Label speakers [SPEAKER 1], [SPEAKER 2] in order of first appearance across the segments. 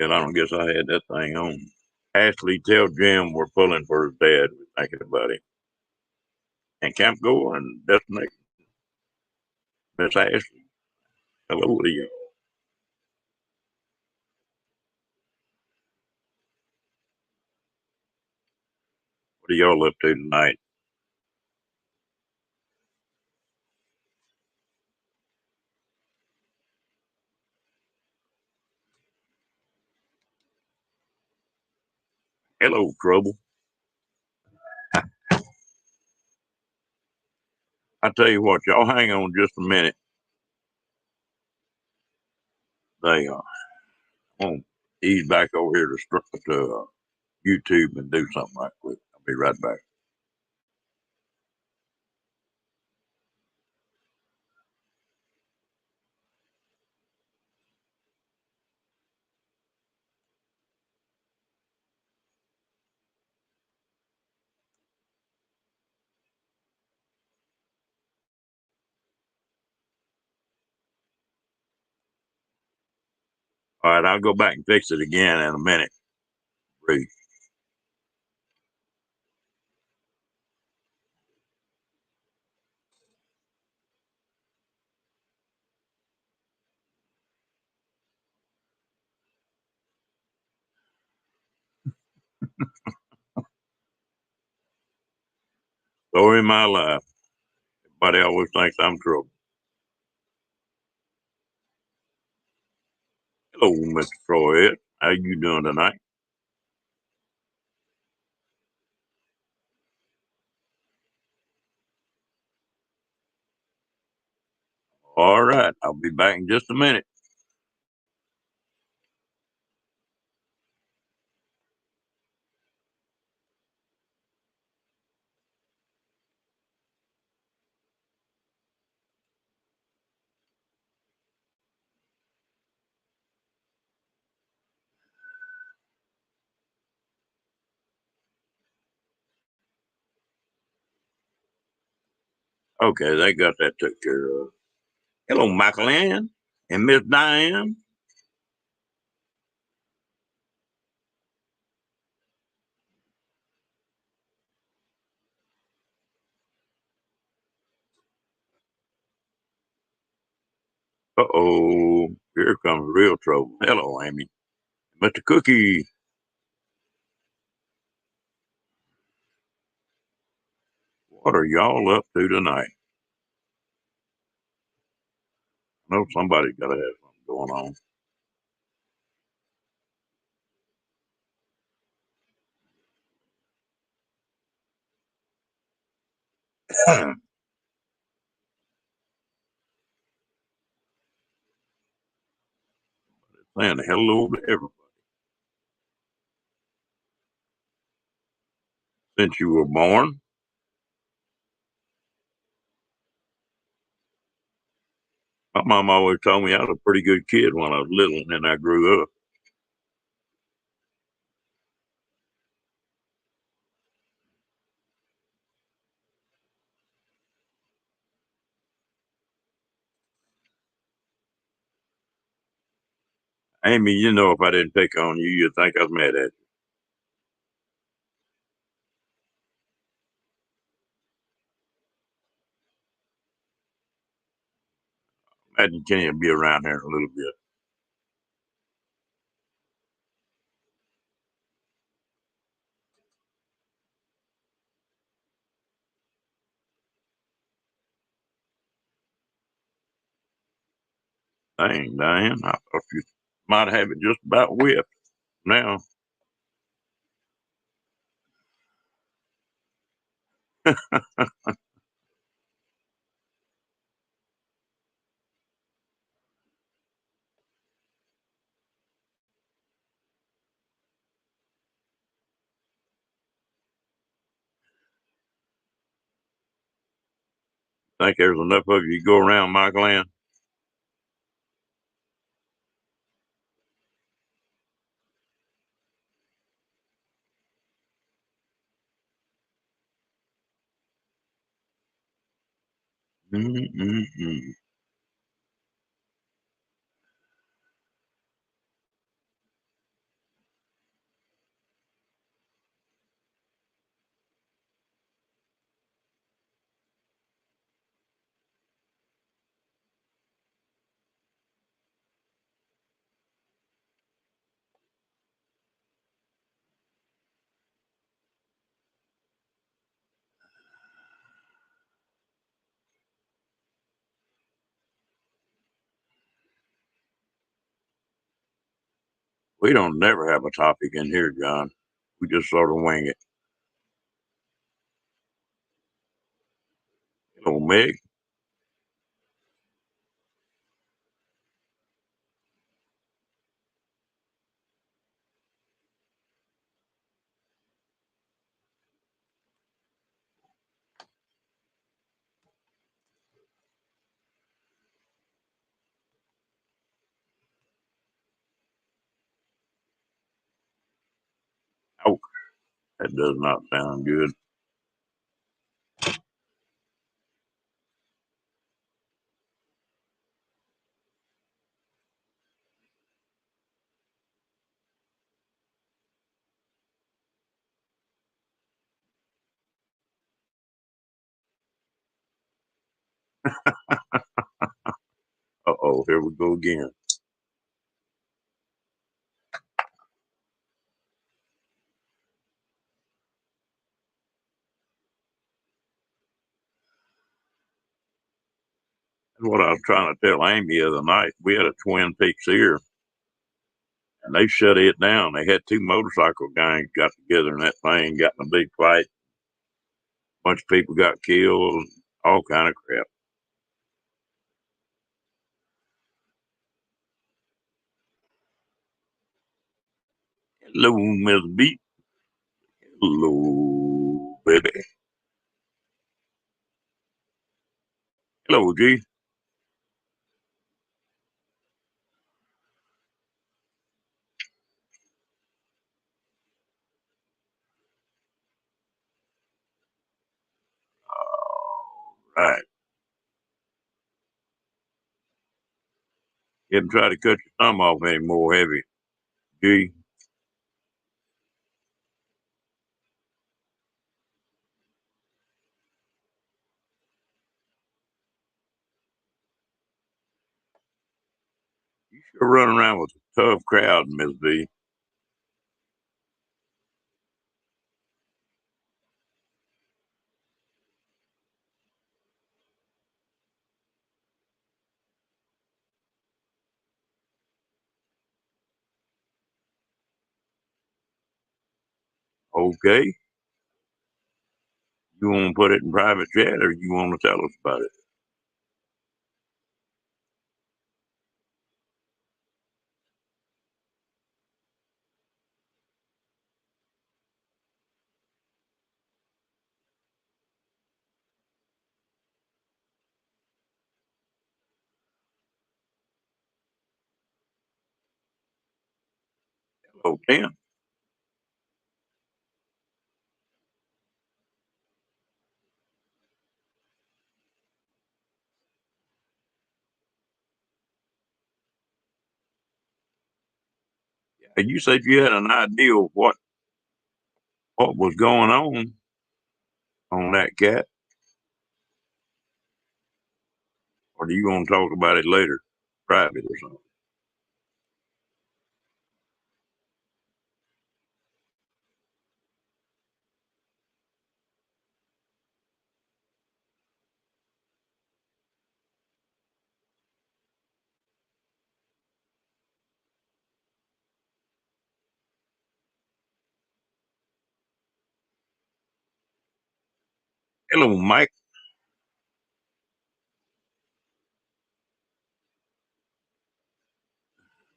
[SPEAKER 1] And I don't guess I had that thing on. Ashley, tell Jim we're pulling for his dad. We're thinking about him. And Camp Gore and Destination. Miss Ashley. Hello to you. What are y'all up to tonight? Hello, Trouble. I tell you what, y'all hang on just a minute. They won't ease back over here to YouTube and do something right quick. I'll be right back. All right, I'll go back and fix it again in a minute. Breathe. Story of my life. Everybody always thinks I'm trouble. Hello, Mr. Troy. How you doing tonight? All right, I'll be back in just a minute. Okay, they got that took care of. Hello, Michael Ann and Miss Diane. Uh-oh, here comes real trouble. Hello, Amy. Mr. Cookie, what are y'all up to tonight? I know somebody's got to have something going on. Saying hello to everybody. Since you were born, my mom always told me I was a pretty good kid when I was little and then I grew up. Amy, you know, if I didn't pick on you, you'd think I was mad at you. Imagine can you be around here a little bit. Dang, Diane, I thought you might have it just about whipped. Now, think there's enough of you to go around, Michael Ann? Mm-mm-mm. We don't never have a topic in here, John. We just sort of wing it. Hello, Meg. Oh, that does not sound good. Uh-oh, here we go again. That's what I was trying to tell Amy the other night. We had a Twin Peaks here, and they shut it down. They had two motorcycle gangs got together in that thing, got in a big fight. A bunch of people got killed, all kind of crap. Hello, Miss B. Hello, baby. Hello, G. Right. You haven't tried to cut your thumb off anymore, have you, G? You sure running around with a tough crowd, Miss B. Okay. You want to put it in private chat or you want to tell us about it? Hello, Tim. And you said you had an idea of what was going on that cat, or do you want to talk about it later, private or something? Hello, Mike.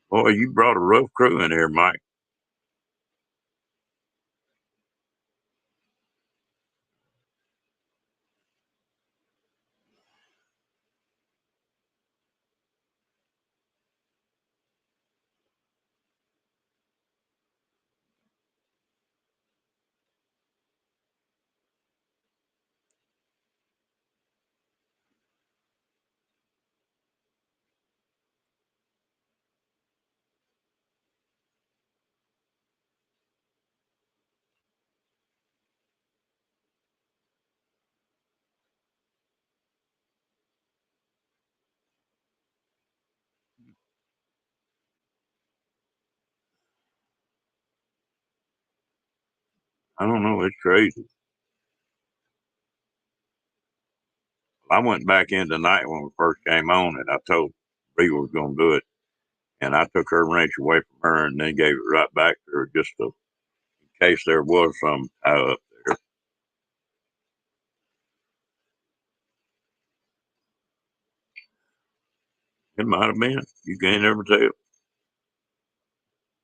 [SPEAKER 1] Boy, you brought a rough crew in here, Mike. I don't know. It's crazy. I went back in tonight when we first came on, and I told Bree we was going to do it. and I took her wrench away from her and then gave it right back to her just in case there was some tie up there. It might have been. You can't ever tell.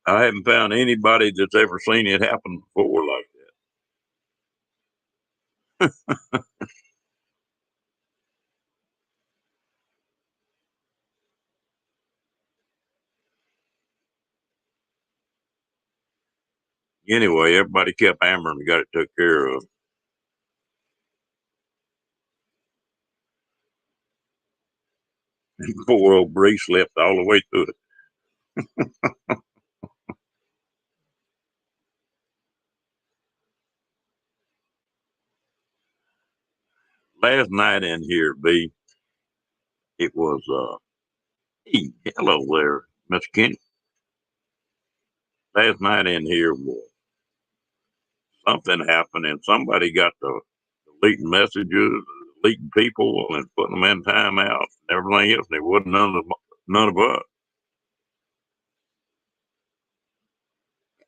[SPEAKER 1] I haven't found anybody that's ever seen it happen before like that. Anyway, everybody kept hammering and got it took care of. Poor old Bree slept all the way through it. Last night in here, B, it was hey, hello there, Miss Kenny. Last night in here was something happened and somebody got the deleting messages, deleting people and putting them in timeout and everything else. There wasn't none of us.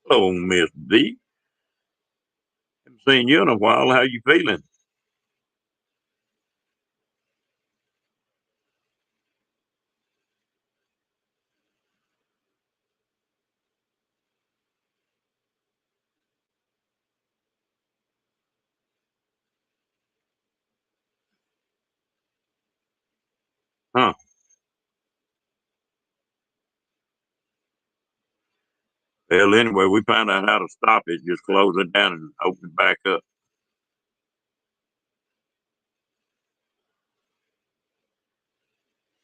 [SPEAKER 1] Hello, Miss D. Haven't seen you in a while. How you feeling? Huh? Well, anyway, we found out how to stop it. Just close it down and open it back up.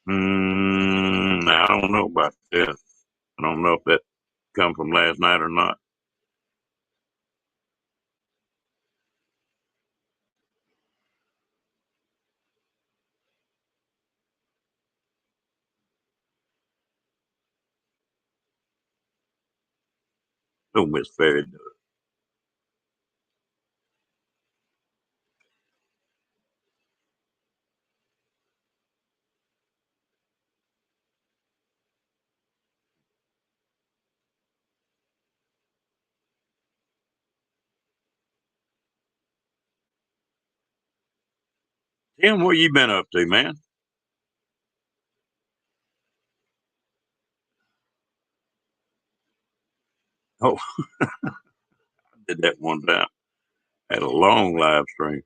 [SPEAKER 1] I don't know about that. I don't know if that come from last night or not. Oh, Miss Fairy. Tim, what you been up to, man? Oh, I did that one time. Had a long live stream.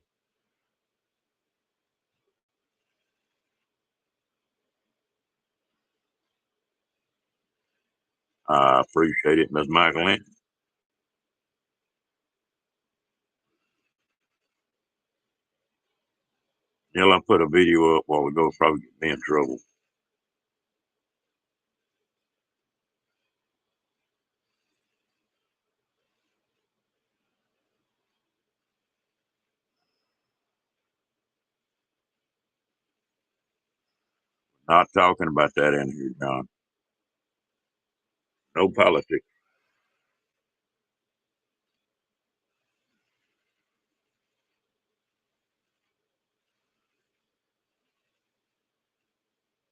[SPEAKER 1] I appreciate it, Miss Michael. Yeah, I put a video up while we go. Probably get me in trouble. Not talking about that in here, John. No politics.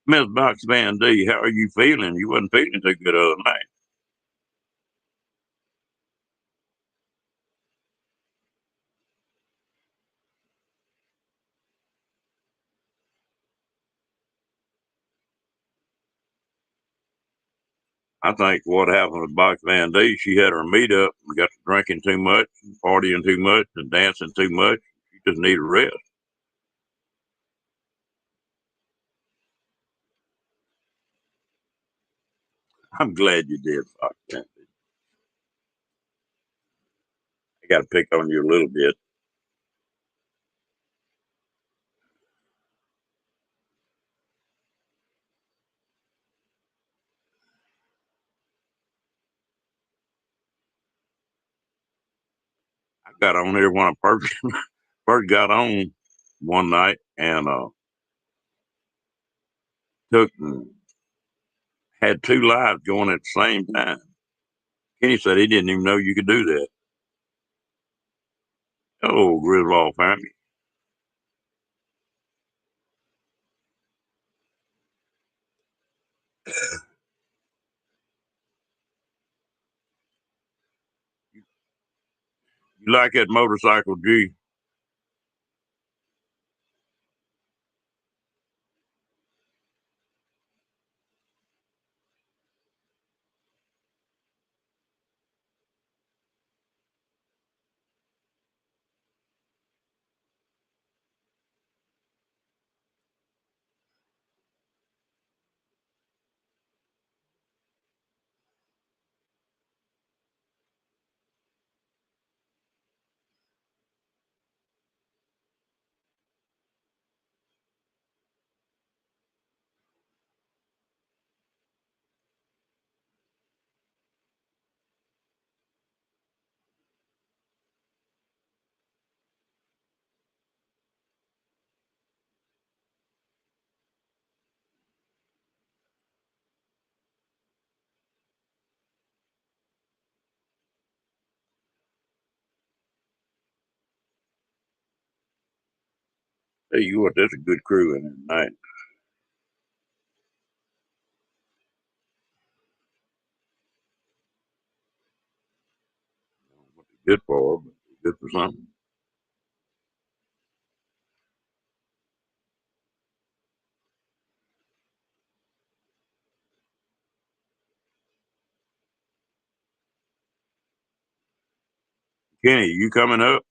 [SPEAKER 1] Miss Box Van D, how are you feeling? You wasn't feeling too good the other night. I think what happened with Box Van D, she had her meat up and got to drinking too much, and partying too much, and dancing too much. She just needed a rest. I'm glad you did, Box Van D. I got to pick on you a little bit. I got on here when I first first got on one night and took and had two lives going at the same time. Kenny said he didn't even know you could do that. Oh, Griswold family. You like that motorcycle, G? Tell you what, there's a good crew in there tonight. What they're good for, but they're good for something. Kenny, you coming up?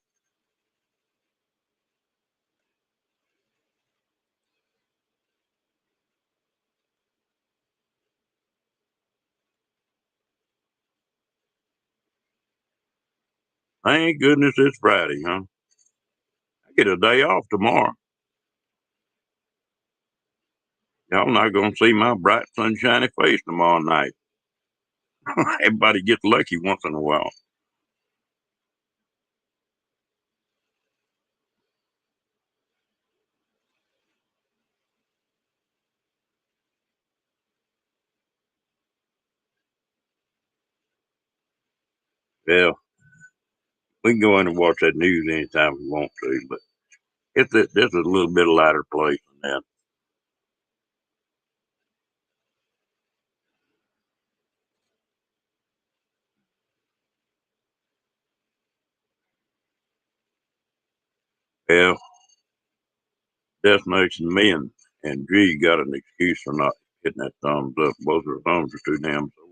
[SPEAKER 1] Thank goodness it's Friday, huh? I get a day off tomorrow. Y'all not gonna see my bright, sunshiny face tomorrow night. Everybody gets lucky once in a while. Well, we can go in and watch that news anytime we want to, but this is a little bit lighter place than that. Well, Destination Me and G got an excuse for not hitting that thumbs up. Both of our thumbs are too damn sore.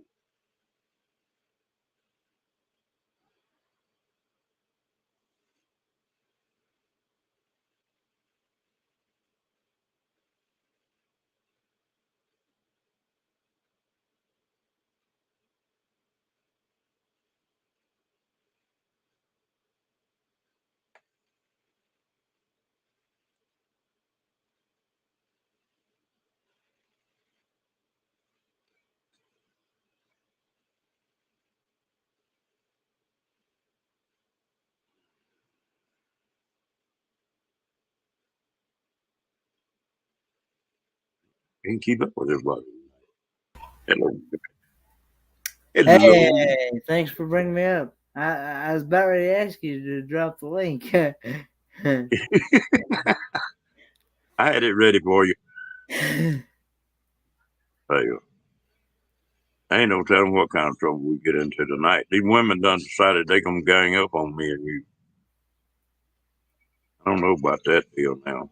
[SPEAKER 1] You can keep up with everybody. Hello. Hello.
[SPEAKER 2] Hey, thanks for bringing me up. I was about ready to ask you to drop the link.
[SPEAKER 1] I had it ready for you. Hey, ain't no telling what kind of trouble we get into tonight. These women done decided they gonna gang up on me and you. I don't know about that deal now.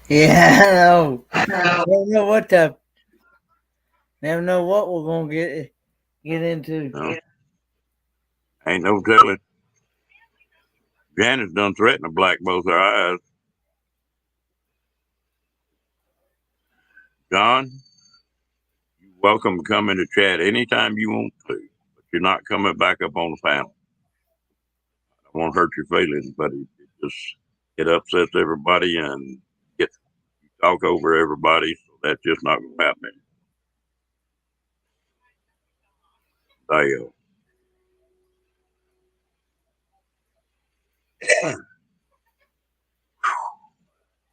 [SPEAKER 2] Yeah, I know. Never know what the. Never know what we're gonna get into.
[SPEAKER 1] No, ain't no telling. Janice done threatened to black both our eyes. John, you're welcome to come in the chat anytime you want to, but you're not coming back up on the panel. I won't hurt your feelings, but it upsets everybody and gets you talk over everybody, so that's just not gonna happen. Dale.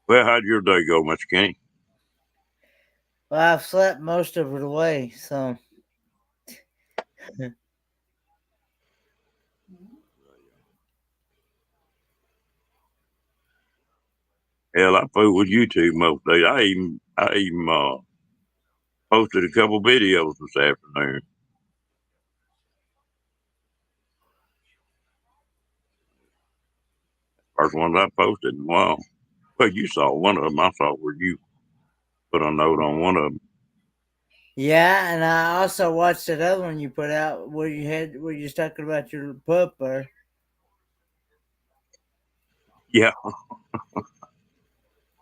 [SPEAKER 1] Well, how'd your day go, Mr. Kenny?
[SPEAKER 2] Well, I've slept most of it away, so
[SPEAKER 1] Hell, I fool with YouTube most days. I even posted a couple videos this afternoon. First ones I posted in a while. Well, you saw one of them. I saw where you put a note on one of them.
[SPEAKER 2] Yeah, and I also watched that other one you put out where you're talking about your pup or
[SPEAKER 1] Yeah,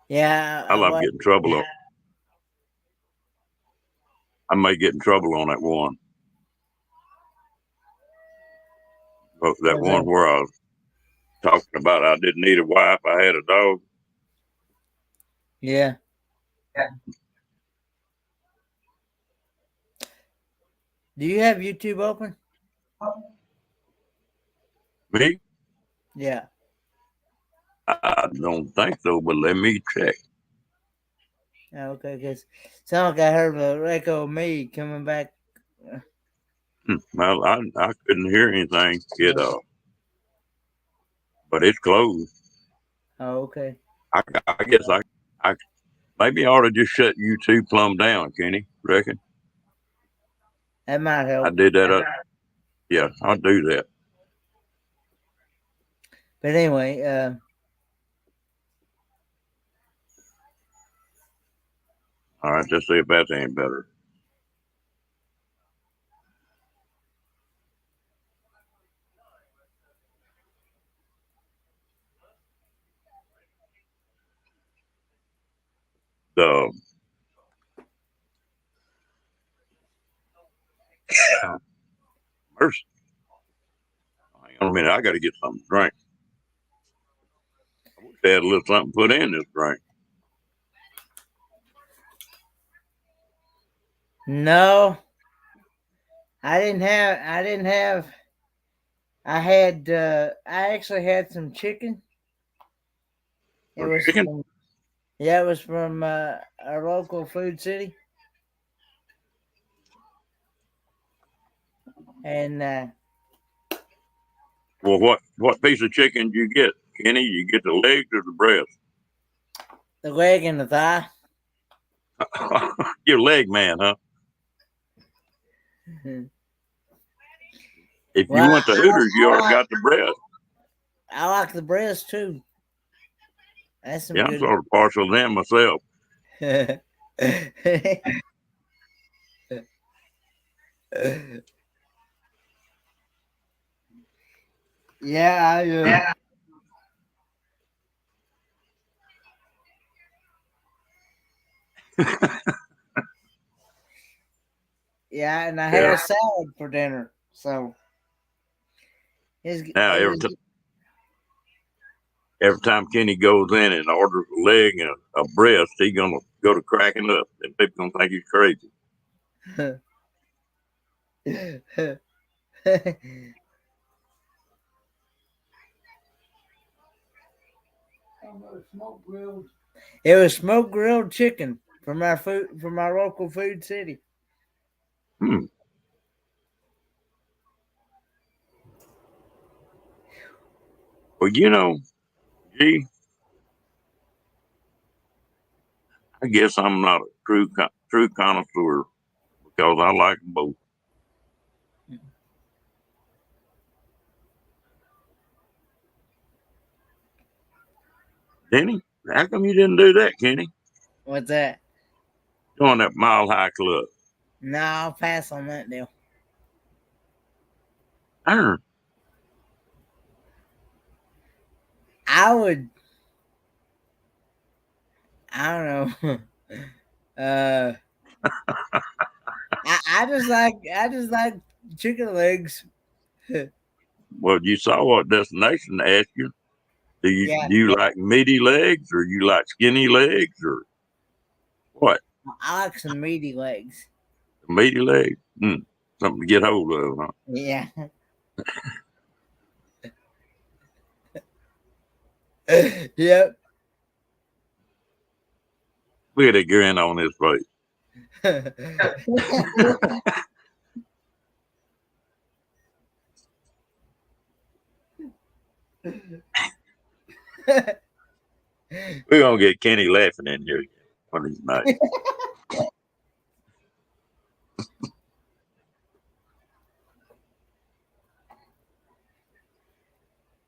[SPEAKER 2] yeah,
[SPEAKER 1] I love getting trouble. I may get in trouble on that one. But that
[SPEAKER 2] what's
[SPEAKER 1] one
[SPEAKER 2] that?
[SPEAKER 1] where I was talking about I didn't need a wife, I had a dog.
[SPEAKER 2] Yeah. Do you have YouTube open?
[SPEAKER 1] Me?
[SPEAKER 2] Yeah.
[SPEAKER 1] I don't think so, but let me check.
[SPEAKER 2] Okay, because sound like I heard a echo of me coming back.
[SPEAKER 1] Well, I couldn't hear anything. But it's closed.
[SPEAKER 2] Oh, okay.
[SPEAKER 1] I guess I maybe I ought to just shut YouTube plumb down, Kenny. Reckon
[SPEAKER 2] That might
[SPEAKER 1] I
[SPEAKER 2] help.
[SPEAKER 1] did that. Yeah, I'll do that.
[SPEAKER 2] But anyway,
[SPEAKER 1] All right, let's see if that's any better. The mercy. Hang on a minute. I got to get something to drink. I wish they had a little something put in this drink.
[SPEAKER 2] no, I didn't have. I had. I actually had some chicken. It
[SPEAKER 1] Or
[SPEAKER 2] was
[SPEAKER 1] chicken?
[SPEAKER 2] from. Yeah, it was from our local food city, and
[SPEAKER 1] Well, what piece of chicken do you get, Kenny? You get the legs or the breast?
[SPEAKER 2] the leg and the thigh.
[SPEAKER 1] You're a leg man, huh? If you
[SPEAKER 2] Well,
[SPEAKER 1] went to Hooters, you already got the breast.
[SPEAKER 2] I like the breast too. That's some
[SPEAKER 1] Yeah, I'm
[SPEAKER 2] good.
[SPEAKER 1] sort of partial to them myself.
[SPEAKER 2] Yeah, yeah, and I had
[SPEAKER 1] Yeah.
[SPEAKER 2] a salad for dinner, so
[SPEAKER 1] Now
[SPEAKER 2] it was
[SPEAKER 1] every time Kenny goes in and orders a leg and a breast, he's gonna go to cracking up, and people gonna think he's crazy.
[SPEAKER 2] it was smoked grilled chicken from our local food city.
[SPEAKER 1] Hmm. Well, gee, I guess I'm not a true connoisseur because I like them both. Denny, how come you didn't do that, Kenny?
[SPEAKER 2] What's that?
[SPEAKER 1] Join that Mile High Club.
[SPEAKER 2] No, I'll pass on that deal.
[SPEAKER 1] Darn.
[SPEAKER 2] I would. I don't know. uh, I just like chicken legs.
[SPEAKER 1] Well, you saw what destination asked you.
[SPEAKER 2] Yeah,
[SPEAKER 1] Do you like meaty legs or you like skinny legs or what?
[SPEAKER 2] I like some meaty legs.
[SPEAKER 1] Meaty legs? Something to get hold of, huh?
[SPEAKER 2] Yeah. Yep.
[SPEAKER 1] Look at that grin on his face. We're gonna get Kenny laughing in here one of these nights.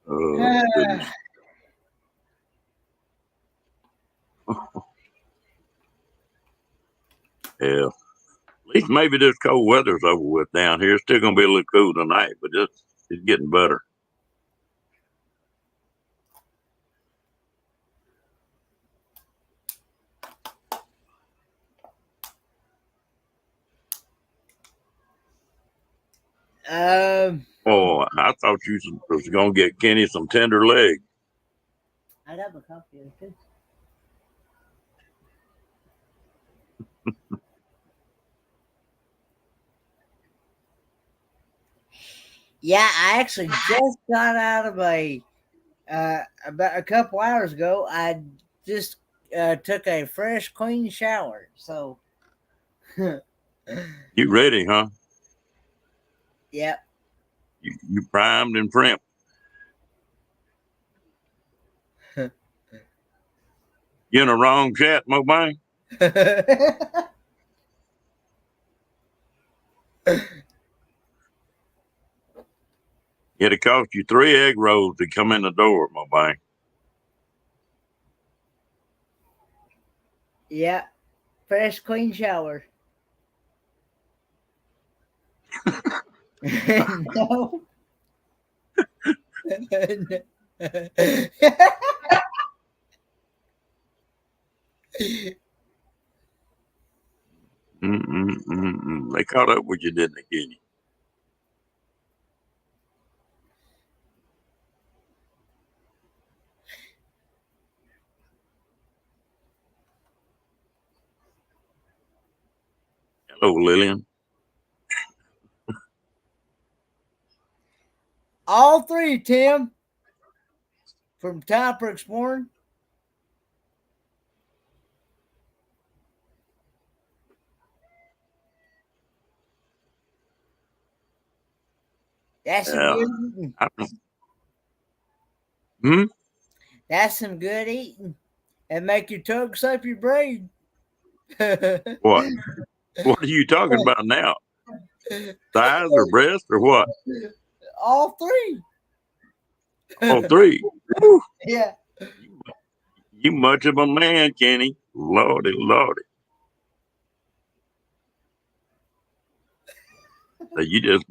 [SPEAKER 1] Oh goodness. Yeah. At least maybe this cold weather's over with down here. It's still gonna be a little cool tonight, but it's getting better. Oh, I thought you was gonna get Kenny some tender leg.
[SPEAKER 2] I'd have a copy of it. Yeah, I actually just got out of about a couple hours ago. I just took a fresh, clean shower. So,
[SPEAKER 1] You ready, huh?
[SPEAKER 2] yep.
[SPEAKER 1] You primed and primed. You in the wrong chat, Mobine? It'll cost you 3 egg rolls to come in the door, Mobine.
[SPEAKER 2] Yeah, fresh, clean shower. No.
[SPEAKER 1] They caught up with you, didn't they, Kenny? Hello, Lillian.
[SPEAKER 2] All three, Tim, from Time for Exploring. That's some
[SPEAKER 1] Yeah.
[SPEAKER 2] good eating.
[SPEAKER 1] Hmm?
[SPEAKER 2] That's some good eating. And make your tongue suck your brain.
[SPEAKER 1] What? What are you talking about now? Thighs or breast or what?
[SPEAKER 2] All three.
[SPEAKER 1] All three. Woo.
[SPEAKER 2] Yeah.
[SPEAKER 1] You much of a man, Kenny. Lordy, lordy. So you just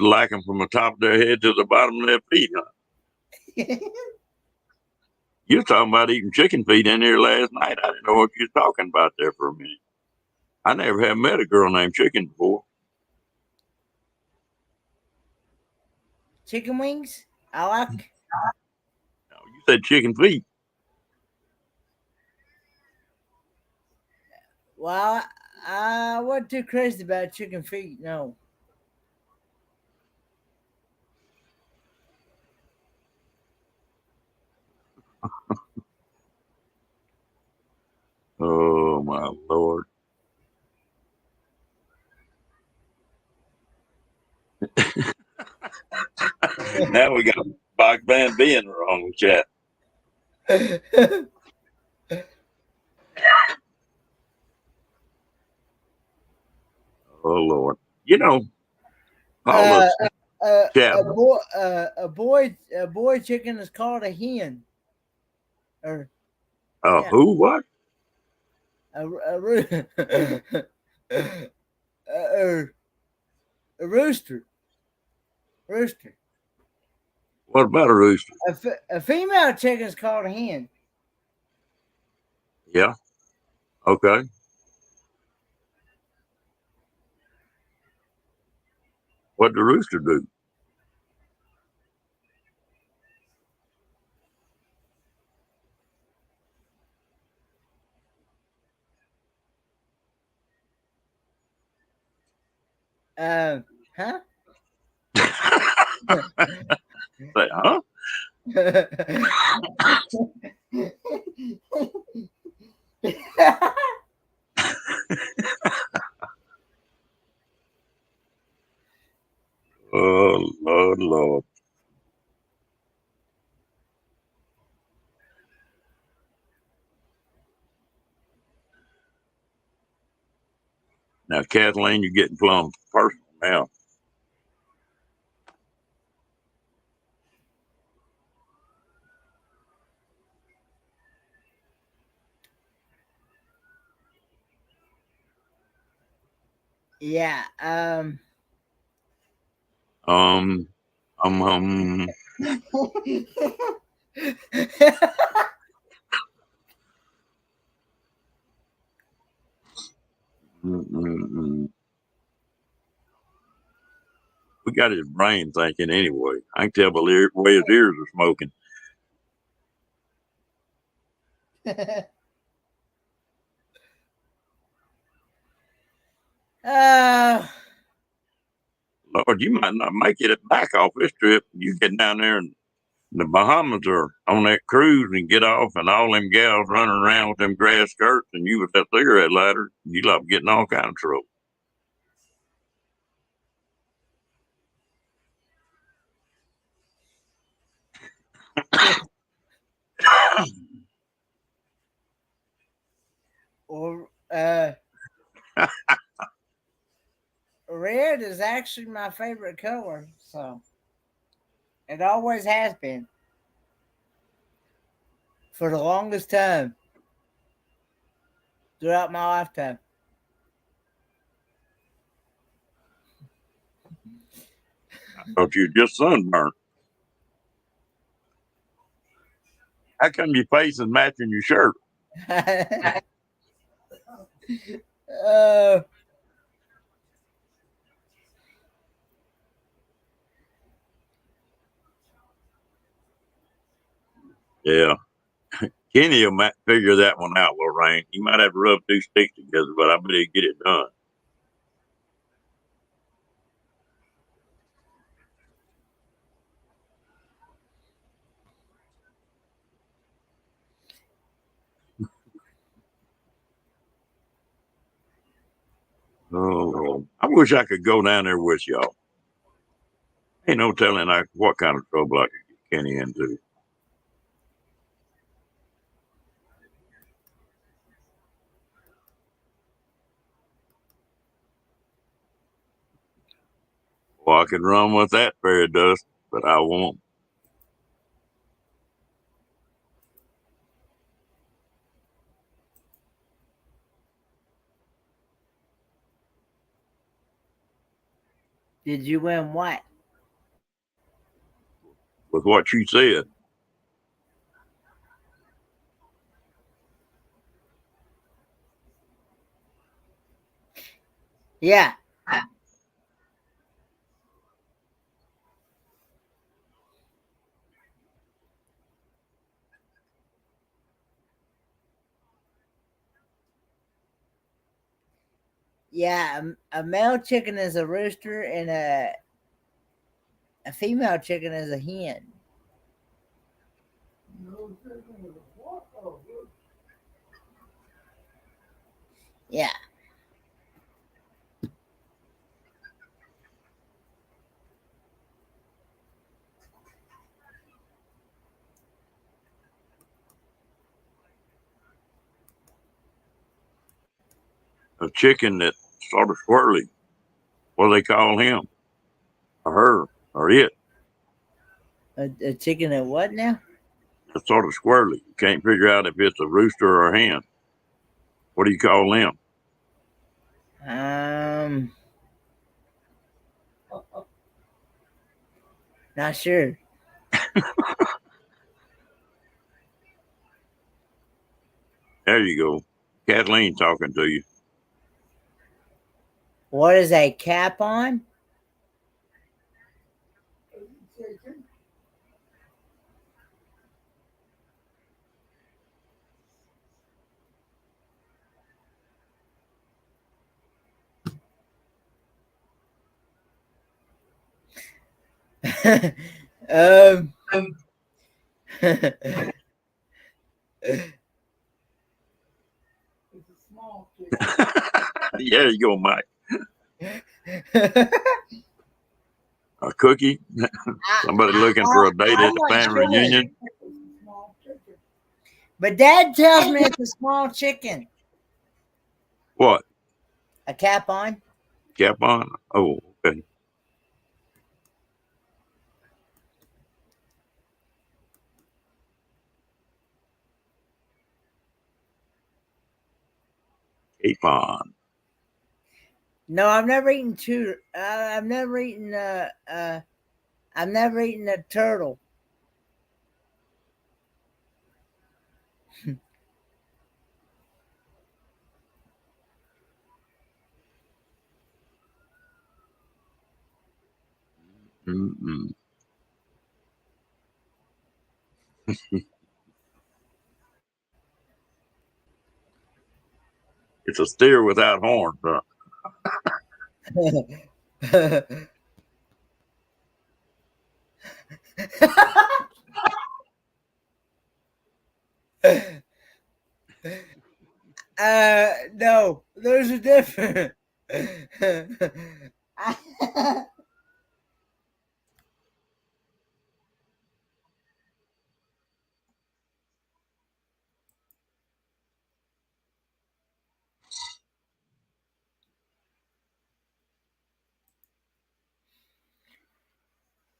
[SPEAKER 1] like them from the top of their head to the bottom of their feet, huh? You was talking about eating chicken feet in here last night. I didn't know what you was talking about there for a minute. I never have met a girl named Chicken before.
[SPEAKER 2] Chicken wings. I like.
[SPEAKER 1] No, you said chicken feet.
[SPEAKER 2] Well, I wasn't too crazy about chicken feet. No.
[SPEAKER 1] Oh my lord. Now we got Bach Van B in the wrong chat. Oh Lord. You know, all
[SPEAKER 2] uh,
[SPEAKER 1] this chat.
[SPEAKER 2] a boy chicken is called a hen. Or yeah,
[SPEAKER 1] Who? What?
[SPEAKER 2] a a, a rooster. Rooster.
[SPEAKER 1] What about a rooster?
[SPEAKER 2] A female chicken is called a hen.
[SPEAKER 1] Yeah. Okay. What the rooster do?
[SPEAKER 2] Huh?
[SPEAKER 1] Say, huh? Oh Lord, Lord. Now, Kathleen, you're getting plumb personal now.
[SPEAKER 2] Yeah.
[SPEAKER 1] Um, um, mm, mm, mm. We got his brain thinking anyway. I can tell by the way his ears are smoking.
[SPEAKER 2] uh,
[SPEAKER 1] Lord, you might not make it back off this trip. You get down there and the Bahamas or on that cruise and get off and all them gals running around with them grass skirts and you with that cigarette lighter, you like getting all kind of trouble.
[SPEAKER 2] or red is actually my favorite color, so it always has been for the longest time throughout my lifetime.
[SPEAKER 1] Thought you just sunburned. How come your face is matching your shirt?
[SPEAKER 2] uh,
[SPEAKER 1] Yeah. Kenny will might figure that one out, Lorraine. He might have to rub two sticks together, but I bet he'll get it done. Oh, I wish I could go down there with y'all. Ain't no telling what kind of trouble I could get Kenny into. Well, I could run with that fairy dust, but I won't.
[SPEAKER 2] did you win what?
[SPEAKER 1] With what you said.
[SPEAKER 2] Yeah. Yeah, a male chicken is a rooster, and a female chicken is a hen. Yeah.
[SPEAKER 1] A chicken that sort of swirly. What do they call him? Or her? Or it?
[SPEAKER 2] A chicken at what now?
[SPEAKER 1] It's sort of squirrely. You can't figure out if it's a rooster or a hen. What do you call them?
[SPEAKER 2] Um, not sure.
[SPEAKER 1] There you go. Kathleen talking to you.
[SPEAKER 2] What is a cap on? um,
[SPEAKER 1] Yeah, you go, Mike. A cookie? Somebody looking for a date
[SPEAKER 2] I'm
[SPEAKER 1] at the
[SPEAKER 2] not
[SPEAKER 1] family
[SPEAKER 2] sure.
[SPEAKER 1] reunion?
[SPEAKER 2] But Dad tells me it's a small chicken.
[SPEAKER 1] What?
[SPEAKER 2] A cap on?
[SPEAKER 1] Cap on? Oh, okay. Capon.
[SPEAKER 2] No, I've never eaten two. I've never eaten. I've never eaten a turtle.
[SPEAKER 1] Mm-mm. It's a steer without horns.
[SPEAKER 2] No, there's a difference.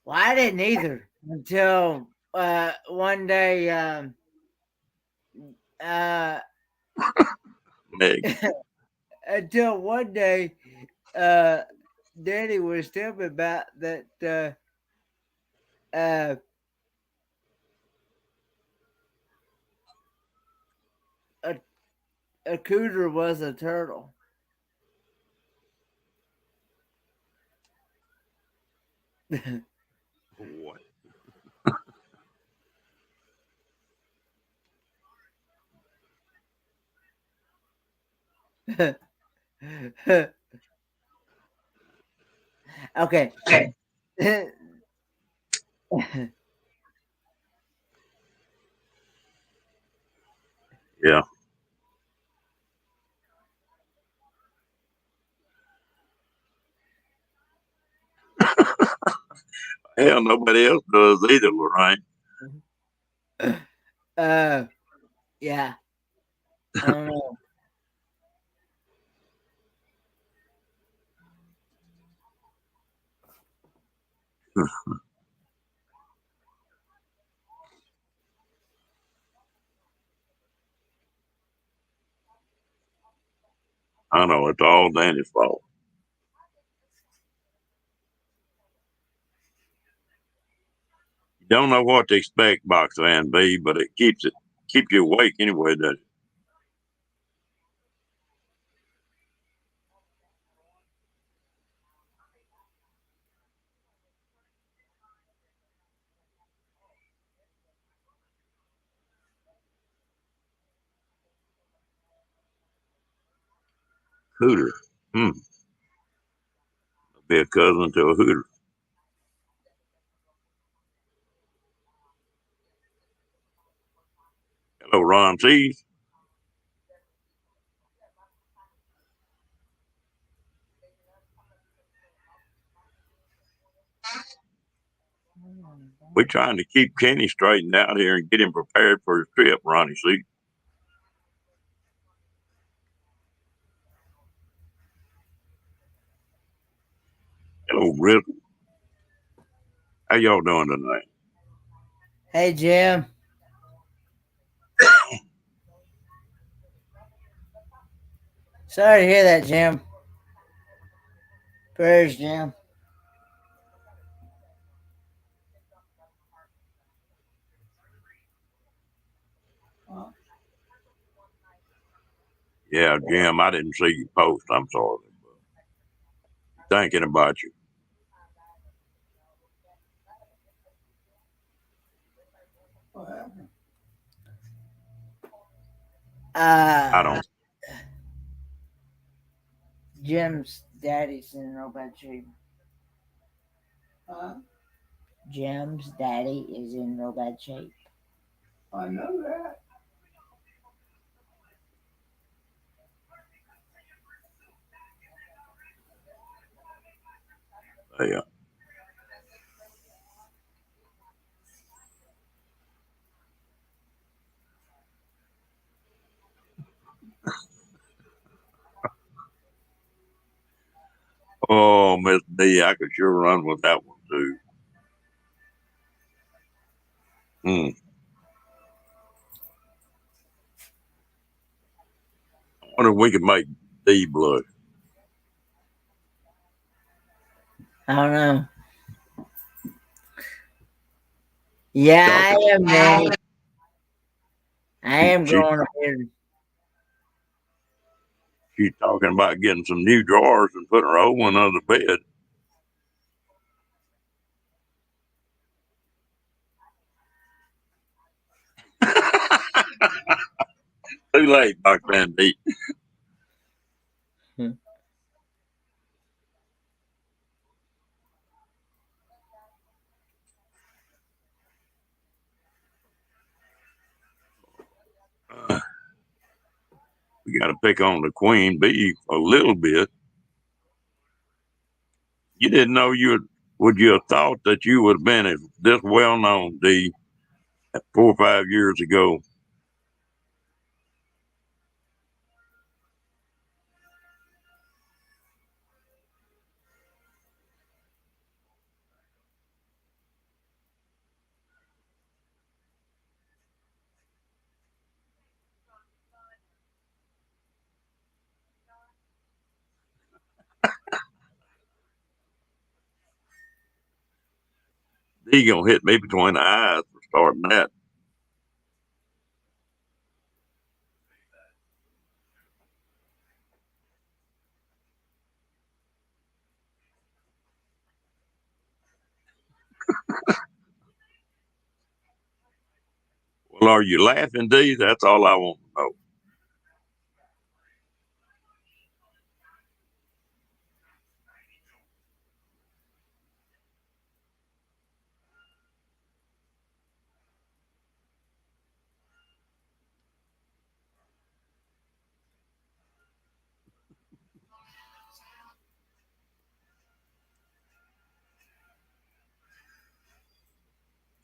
[SPEAKER 2] Well, I didn't either until one day. Uh,
[SPEAKER 1] Meg.
[SPEAKER 2] until one day, uh, Daddy was telling me about that. Uh, a, a cooter was a turtle.
[SPEAKER 1] What?
[SPEAKER 2] Okay.
[SPEAKER 1] Yeah. Hell, nobody else does either, Lorraine.
[SPEAKER 2] uh, yeah. I don't know.
[SPEAKER 1] I know it's all Danny's fault. You don't know what to expect, box fan B, but it keeps you awake anyway. Does it? Hooter. Hmm. Be a cousin to a hooter. Hello, Ron Cheese. We're trying to keep Kenny straightened out here and get him prepared for his trip, Ronnie. See, hello, Rick. How y'all doing tonight?
[SPEAKER 2] Hey, Jim. Sorry to hear that, Jim. Prayers, Jim.
[SPEAKER 1] Yeah, Jim, I didn't see your post. I'm sorry. Thinking about you. I
[SPEAKER 2] Uh,
[SPEAKER 1] don't.
[SPEAKER 2] Jim's daddy's in real bad shape. Jim's daddy is in real bad shape.
[SPEAKER 1] Yeah. Oh, Miss D, I could sure run with that one too. Hmm. I wonder if we could make D blush.
[SPEAKER 2] I don't know. Yeah, I
[SPEAKER 1] Talking,
[SPEAKER 2] am, Danny. I am
[SPEAKER 1] she
[SPEAKER 2] growing a beard.
[SPEAKER 1] she's talking about getting some new drawers and putting her old one under the bed. Too late, Dr. Andy. Uh, we got to pick on the queen bee a little bit. You didn't know would you have thought that you would have been this well known, D, 4 or 5 years ago? D gonna hit me between the eyes for starting that. Well, are you laughing, D? That's all I want to know.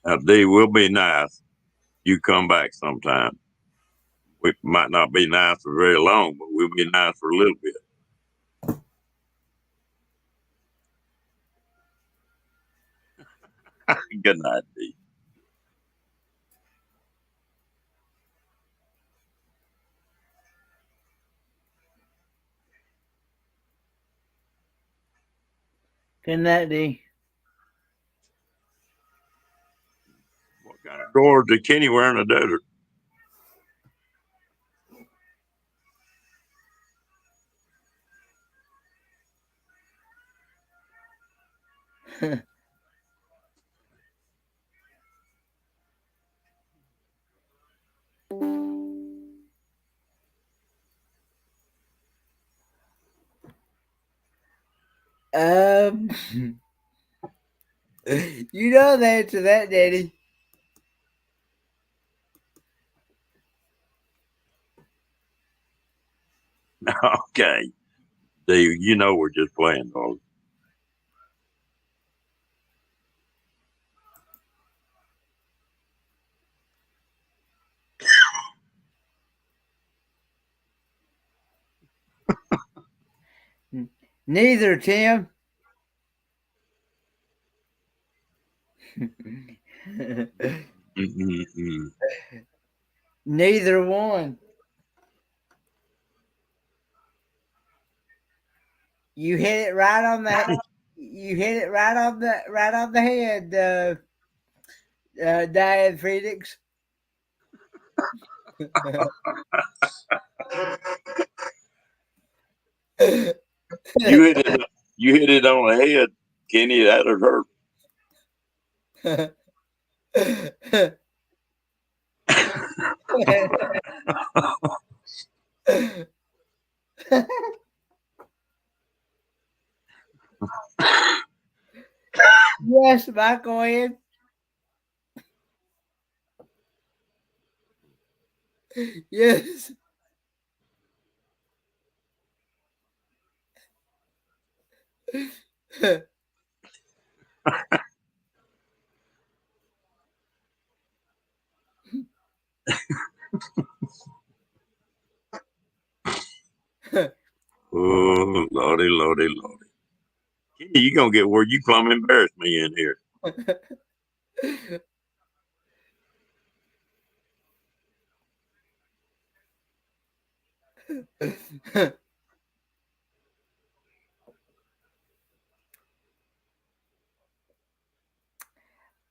[SPEAKER 1] Now, D, we'll be nice. You come back sometime. We might not be nice for very long, but we'll be nice for a little bit. Good night, D.
[SPEAKER 2] Good night, D.
[SPEAKER 1] What kind of drawers did Kenny wear in the desert?
[SPEAKER 2] um, you know the answer to that, Daddy.
[SPEAKER 1] Okay, D, you know we're just playing, dog.
[SPEAKER 2] Neither, Tim.
[SPEAKER 1] Mm-mm-mm.
[SPEAKER 2] Neither one. You hit it right on the. You hit it right on the head, Diane Phoenix.
[SPEAKER 1] You hit it. You hit it on the head, Kenny. That would hurt.
[SPEAKER 2] Yes, Michael in. Yes.
[SPEAKER 1] Oh, lordy, lordy, lordy. Kenny, you gonna get where you plumb embarrass me in here.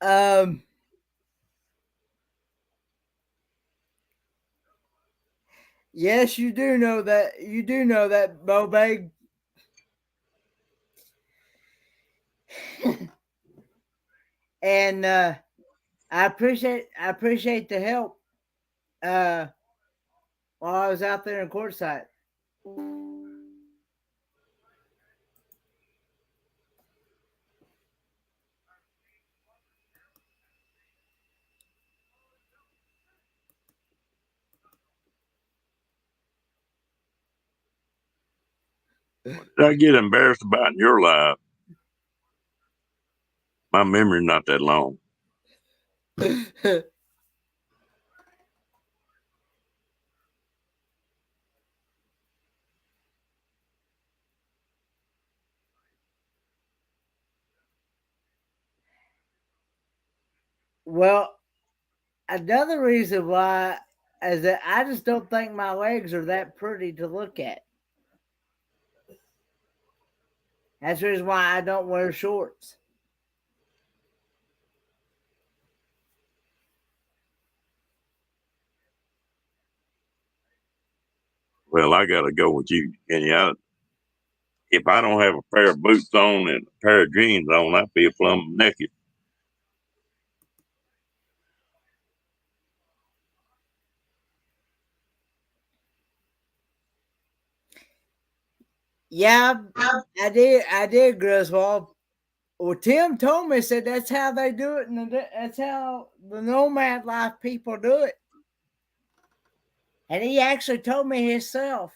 [SPEAKER 2] Um, yes, you do know that. You do know that, Bobeg. And I appreciate the help. Uh, while I was out there in courtside.
[SPEAKER 1] What did I get embarrassed about in your life? My memory's not that long.
[SPEAKER 2] Well, another reason why is that I just don't think my legs are that pretty to look at. That's the reason why I don't wear shorts.
[SPEAKER 1] Well, I got to go with you, Kenny. If I don't have a pair of boots on and a pair of jeans on, I feel plumb naked.
[SPEAKER 2] Yeah, I did, Griswold. Well, Tim told me, said that's how they do it, and that's how the nomad life people do it. And he actually told me himself.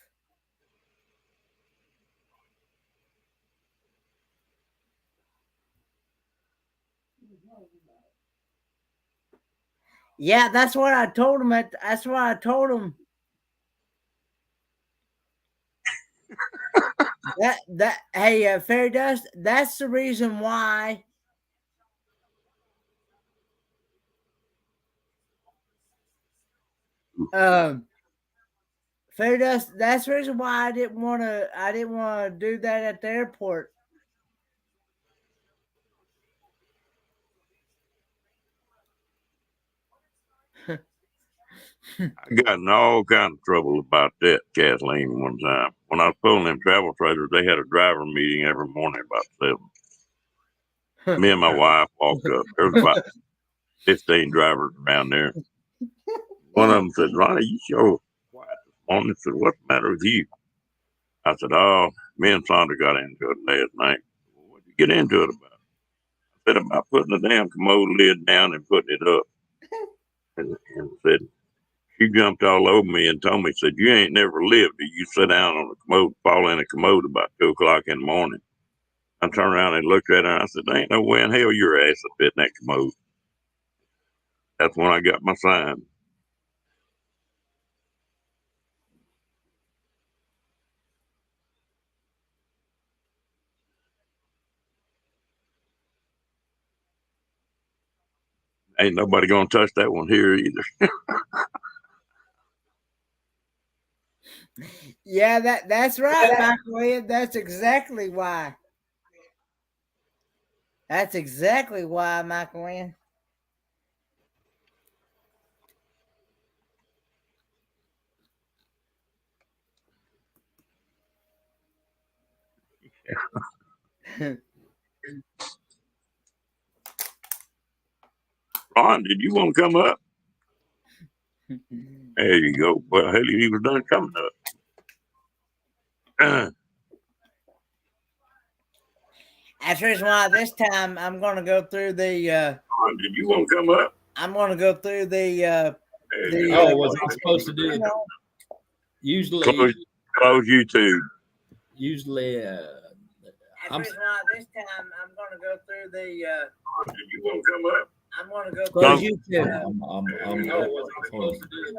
[SPEAKER 2] Yeah, that's what I told him. That's what I told him. That hey, Fairy Dust. That's the reason why. Um, Fairy Dust. That's the reason why I didn't want to. I didn't want to do that at the airport.
[SPEAKER 1] I got in all kind of trouble about that, Kathleen, one time. When I was pulling them travel trailers, they had a driver meeting every morning about 7. Me and my wife walked up. There was about 15 drivers around there. One of them said, Ronnie, you sure quiet this morning. I said, what's the matter with you? I said, oh, me and Sandra got into it last night. What'd you get into it about? I said, about putting the damn commode lid down and putting it up. And said, she jumped all over me and told me, said, you ain't never lived. You sit down on a commode, fall in a commode about 2 o'clock in the morning. I turned around and looked at her and I said, there ain't no way in hell your ass will fit in that commode. That's when I got my sign. Ain't nobody gonna touch that one here either.
[SPEAKER 2] Yeah, that's right, Michael. That's exactly why. That's exactly why, Michael.
[SPEAKER 1] Ron, did you want to come up? There you go. Well, hell, he was done coming up.
[SPEAKER 2] That's the reason why this time I'm going to go through the.
[SPEAKER 1] Ron, did you want to come up?
[SPEAKER 2] I'm going to go through the.
[SPEAKER 3] Oh, was I supposed to do it? Usually,
[SPEAKER 1] Close YouTube.
[SPEAKER 3] usually,
[SPEAKER 2] That's the reason why this time I'm going to go through the.
[SPEAKER 1] Ron, did you want to come up?
[SPEAKER 2] I'm going to go
[SPEAKER 1] Close
[SPEAKER 2] through YouTube.
[SPEAKER 3] was I supposed to do it?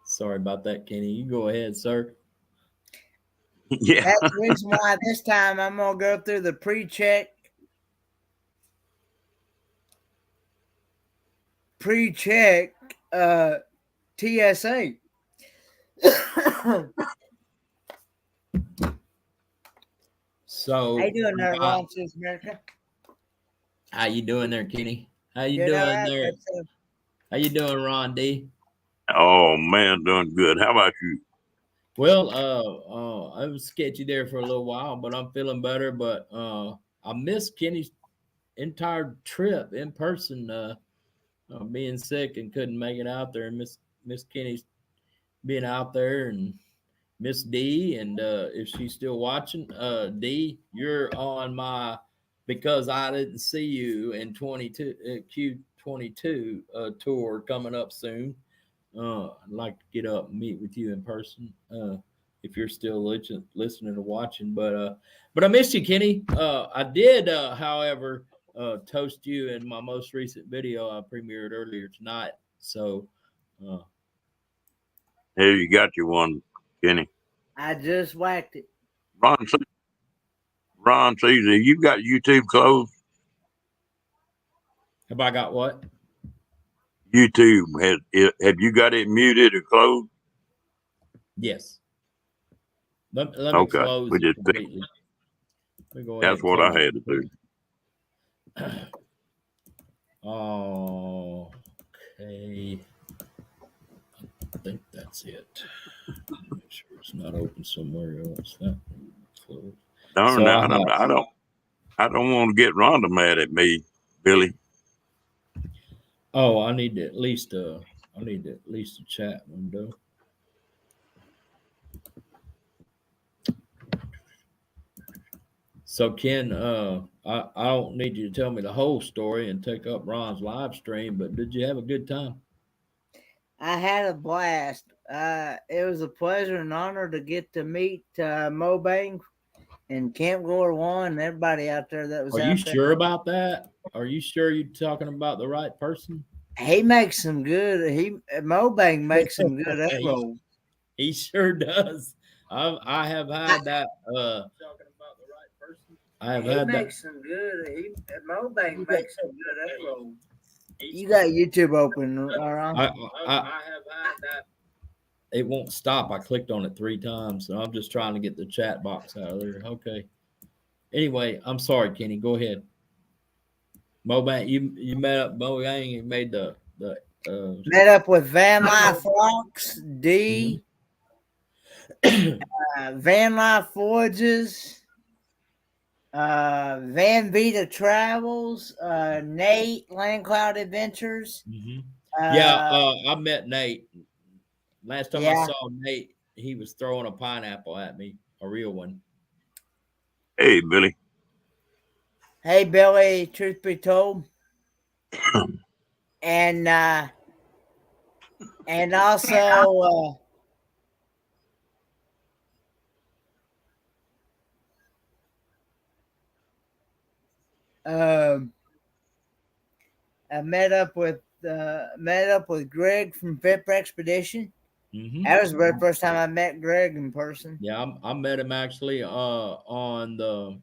[SPEAKER 3] Sorry about that, Kenny. You go ahead, sir.
[SPEAKER 1] Yeah.
[SPEAKER 2] That's the reason why this time I'm going to go through the pre-check TSA.
[SPEAKER 3] So
[SPEAKER 2] How you doing there, Ron South America?
[SPEAKER 3] how you doing there, Kenny? How you
[SPEAKER 2] Good, all
[SPEAKER 3] doing
[SPEAKER 2] right,
[SPEAKER 3] there?
[SPEAKER 2] that's,
[SPEAKER 3] How you doing, Ron D?
[SPEAKER 1] Oh man, doing good. How about you?
[SPEAKER 3] Well, I was sketchy there for a little while, but I'm feeling better. But I missed Kenny's entire trip in person. Being sick and couldn't make it out there, and Miss Kenny's being out there, and Miss D, and if she's still watching, D, you're on my because I didn't see you in 22 Q22 tour coming up soon. I'd like to get up and meet with you in person if you're still listening or watching. But I missed you, Kenny. I did, however, toast you in my most recent video I premiered earlier tonight. So,
[SPEAKER 1] Here you got your one, Kenny.
[SPEAKER 2] I just whacked it.
[SPEAKER 1] Ron, Ron Caesar, you got YouTube closed?
[SPEAKER 3] have I got what?
[SPEAKER 1] YouTube have you got it muted or closed?
[SPEAKER 3] Yes. Let me
[SPEAKER 1] Okay,
[SPEAKER 3] close
[SPEAKER 1] we
[SPEAKER 3] it
[SPEAKER 1] just
[SPEAKER 3] completely. Let me go ahead
[SPEAKER 1] that's
[SPEAKER 3] and
[SPEAKER 1] what I
[SPEAKER 3] close
[SPEAKER 1] had to do.
[SPEAKER 3] it. Oh, okay. I think that's it. Make sure it's not open somewhere else. That close.
[SPEAKER 1] Darn,
[SPEAKER 3] So I
[SPEAKER 1] I don't want to get Rhonda mad at me, Billy.
[SPEAKER 3] oh, I need at least a chat window. So Ken, I don't need you to tell me the whole story and take up Ron's live stream, but did you have a good time?
[SPEAKER 2] I had a blast. It was a pleasure and honor to get to meet Mo Bang and Camp Gore One and everybody out there that was
[SPEAKER 3] Are
[SPEAKER 2] out
[SPEAKER 3] you
[SPEAKER 2] there.
[SPEAKER 3] sure about that? Are you sure you're talking about the right person?
[SPEAKER 2] He makes some good. Mo Bang makes some good egg rolls.
[SPEAKER 3] He sure does. I have had that. Talking about the right person. I have had that.
[SPEAKER 2] Some good. Mo Bang makes some good egg rolls. You got YouTube open, Ron?
[SPEAKER 3] I have had that. It won't stop. I clicked on it 3 times, so I'm just trying to get the chat box out of there. Okay. Anyway, I'm sorry, Kenny. Go ahead. Mo Bang, you met up Mo Bang. You made the
[SPEAKER 2] met up with Van Life Fox, D, Van Life Forges, Van Vita Travels, Nate Land Cloud Adventures.
[SPEAKER 3] I met Nate. Last time I
[SPEAKER 2] Yeah.
[SPEAKER 3] saw Nate, he was throwing a pineapple at me, a real one.
[SPEAKER 1] Hey, Billy.
[SPEAKER 2] Hey, Billy. Truth be told, and also. I met up with Greg from Fit for Expedition.
[SPEAKER 3] Mm-hmm.
[SPEAKER 2] That was the very first time I met Greg in person.
[SPEAKER 3] Yeah, I met him actually on the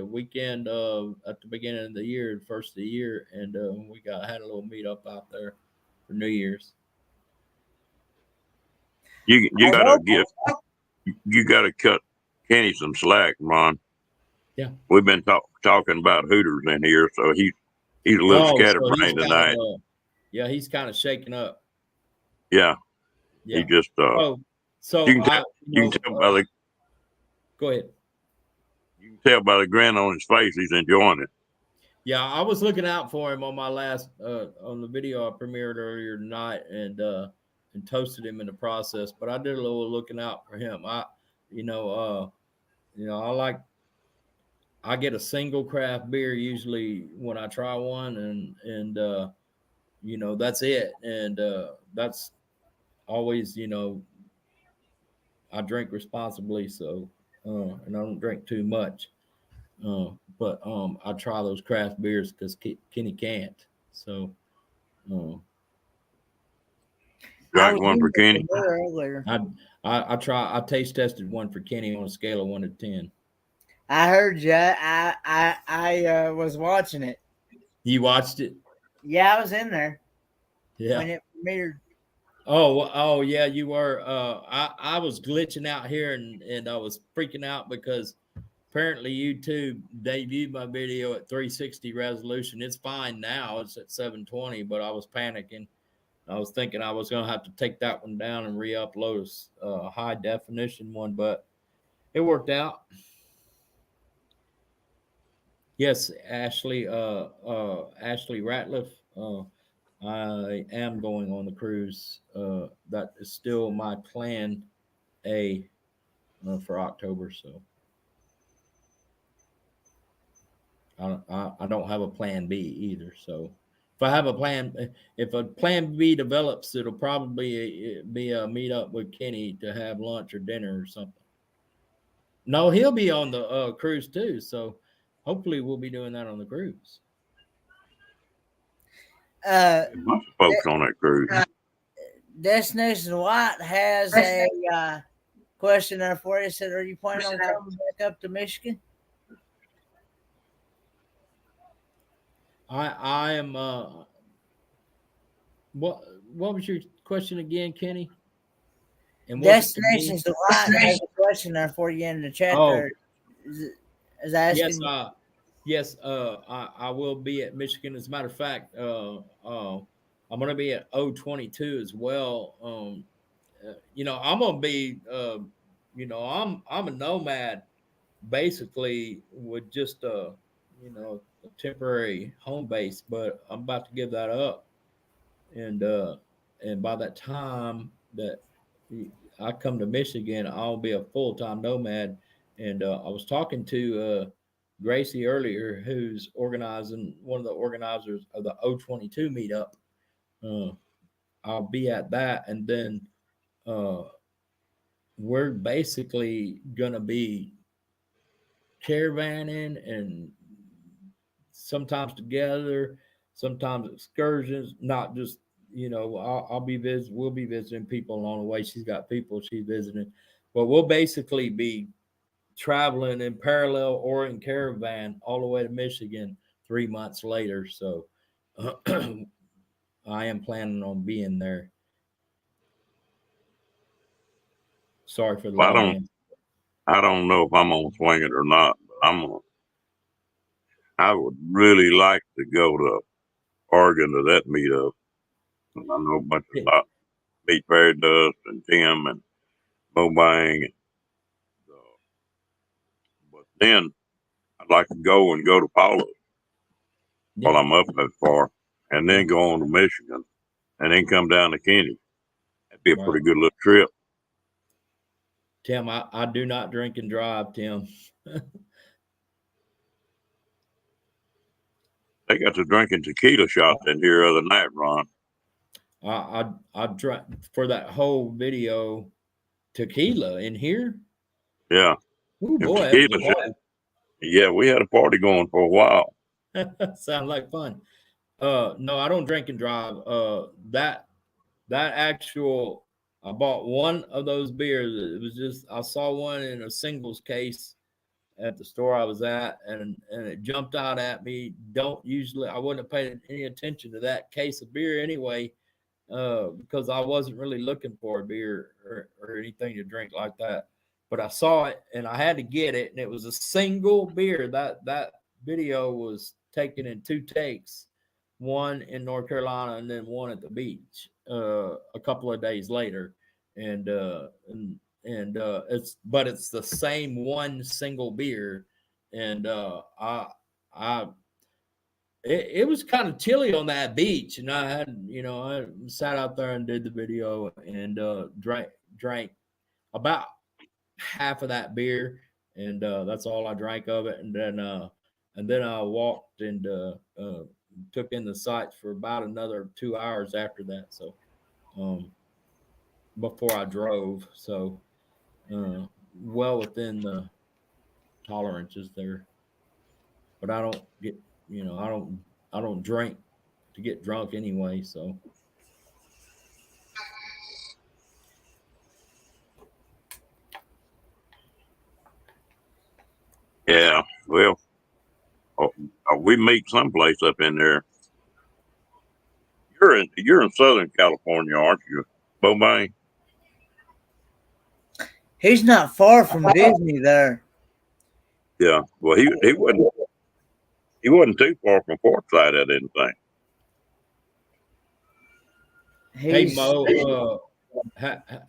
[SPEAKER 3] weekend at the beginning of the year, first of the year, and we had a little meet up out there for New Year's.
[SPEAKER 1] You gotta cut Kenny some slack, Ron.
[SPEAKER 3] Yeah,
[SPEAKER 1] we've been talking about Hooters in here, so he's a little scatterbrained tonight.
[SPEAKER 3] He's kind of shaking up.
[SPEAKER 1] Yeah,
[SPEAKER 3] yeah.
[SPEAKER 1] He just
[SPEAKER 3] so
[SPEAKER 1] you can tell by the
[SPEAKER 3] go ahead.
[SPEAKER 1] You can tell by the grin on his face he's enjoying it.
[SPEAKER 3] Yeah, I was looking out for him on my last on the video I premiered earlier tonight, and toasted him in the process. But I did a little looking out for him. I get a single craft beer usually when I try one, and that's it, and that's always I drink responsibly, so and I don't drink too much. But I try those craft beers because Kenny can't. So
[SPEAKER 1] got one for Kenny.
[SPEAKER 3] I taste tested one for Kenny on a scale of 1 to 10.
[SPEAKER 2] I heard you. I was watching it.
[SPEAKER 3] You watched it?
[SPEAKER 2] Yeah, I was in there.
[SPEAKER 3] Yeah.
[SPEAKER 2] When it premiered.
[SPEAKER 3] Oh yeah, you were. I was glitching out here and I was freaking out because apparently YouTube debuted my video at 360 resolution. It's fine now. It's at 720, but I was panicking. I was thinking I was going to have to take that one down and re-upload a high definition one, but it worked out. Yes, Ashley Ratliff. I am going on the cruise. That is still my plan A for October. So I don't have a plan B either. So if a plan B develops, it'll probably be a meet up with Kenny to have lunch or dinner or something. No, he'll be on the cruise too. So hopefully we'll be doing that on the cruise.
[SPEAKER 1] A bunch of folks on that cruise.
[SPEAKER 2] Destination White has a question there for you. It said, are you planning on coming back up to Michigan?
[SPEAKER 3] I am. What was your question again, Kenny?
[SPEAKER 2] And Destinations White has a question there for you in the chat. There is asking.
[SPEAKER 3] Yes. I will be at Michigan. As a matter of fact, I'm going to be at O22 as well. I'm going to be. I'm a nomad, basically, with just a temporary home base, but I'm about to give that up, and by that time that I come to Michigan, I'll be a full-time nomad. And I was talking to Gracie earlier, who's organizing, one of the organizers of the O22 meetup. I'll be at that, and then we're basically gonna be caravanning and sometimes together, sometimes excursions, not just, we'll be visiting people along the way. She's got people she's visiting, but we'll basically be traveling in parallel or in caravan all the way to Michigan 3 months later. So I am planning on being there. Sorry for the long answer.
[SPEAKER 1] I don't know if I'm gonna swing it or not, but I would really like to go to Oregon to that meetup. I know a bunch of Meet Fairy Dust and Tim and Bo Bang. But then I'd like to go to Paula while I'm up that far, and then go on to Michigan, and then come down to Kenny. That'd be a pretty good little trip.
[SPEAKER 3] Tim, I do not drink and drive, Tim.
[SPEAKER 1] They got the drinking tequila shot in here the other night, Ron.
[SPEAKER 3] I drank for that whole video tequila in here.
[SPEAKER 1] Yeah.
[SPEAKER 3] Ooh, boy, tequila
[SPEAKER 1] shot. Yeah, we had a party going for a while.
[SPEAKER 3] Sounds like fun. No, I don't drink and drive. That actual, I bought one of those beers. It was just, I saw one in a singles case at the store I was at, and it jumped out at me. I wouldn't have paid any attention to that case of beer anyway, because I wasn't really looking for a beer or anything to drink like that. But I saw it and I had to get it, and it was a single beer. That video was taken in 2 takes, one in North Carolina and then one at the beach a couple of days later, and it's the same one single beer, and it was kind of chilly on that beach, and I sat out there and did the video and drank about half of that beer, and that's all I drank of it, and then I walked and took in the sights for about another 2 hours after that. So before I drove, so well within the tolerances there. But I don't get, I don't drink to get drunk anyway. So
[SPEAKER 1] yeah, well, we meet someplace up in there. You're in Southern California, aren't you, Bo Bang?
[SPEAKER 2] He's not far from Disney there.
[SPEAKER 1] Yeah. Well, he wasn't too far from Forsyth, I didn't think.
[SPEAKER 3] Hey
[SPEAKER 2] He's
[SPEAKER 3] Mo,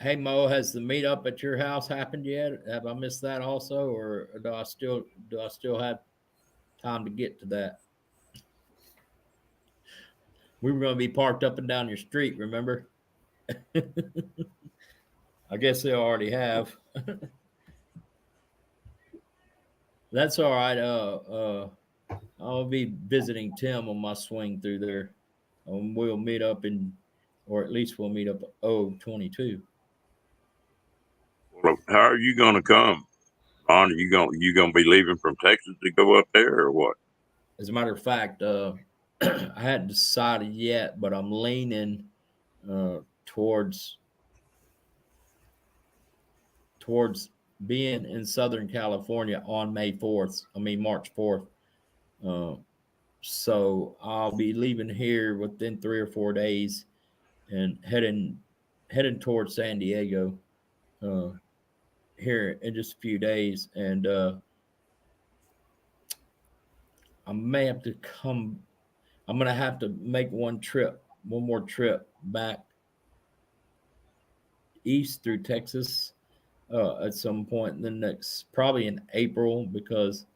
[SPEAKER 3] hey Mo, has the meetup at your house happened yet? Have I missed that also, or do I still have time to get to that? We were going to be parked up and down your street, remember? I guess they already have. That's all right. I'll be visiting Tim on my swing through there. We'll meet up or at least we'll meet up at 22.
[SPEAKER 1] Well, how are you going to come? Ron, are you gonna be leaving from Texas to go up there or what?
[SPEAKER 3] As a matter of fact, I hadn't decided yet, but I'm leaning towards being in Southern California on March 4th. Uh, so I'll be leaving here within 3 or 4 days and heading towards San Diego uh, here in just a few days, and I may have to come. I'm gonna have to make one more trip back east through Texas at some point in the next, probably in April, because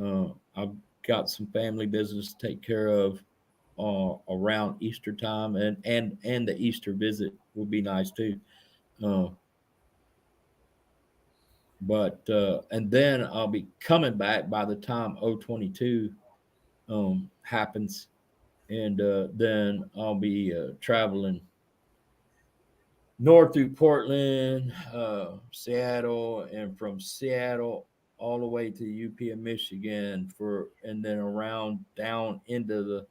[SPEAKER 3] I've got some family business to take care of around Easter time, and the Easter visit would be nice too. Uh, but and then I'll be coming back by the time 022 happens, and then I'll be traveling north through Portland, Seattle, and from Seattle all the way to UP of Michigan and then around down into the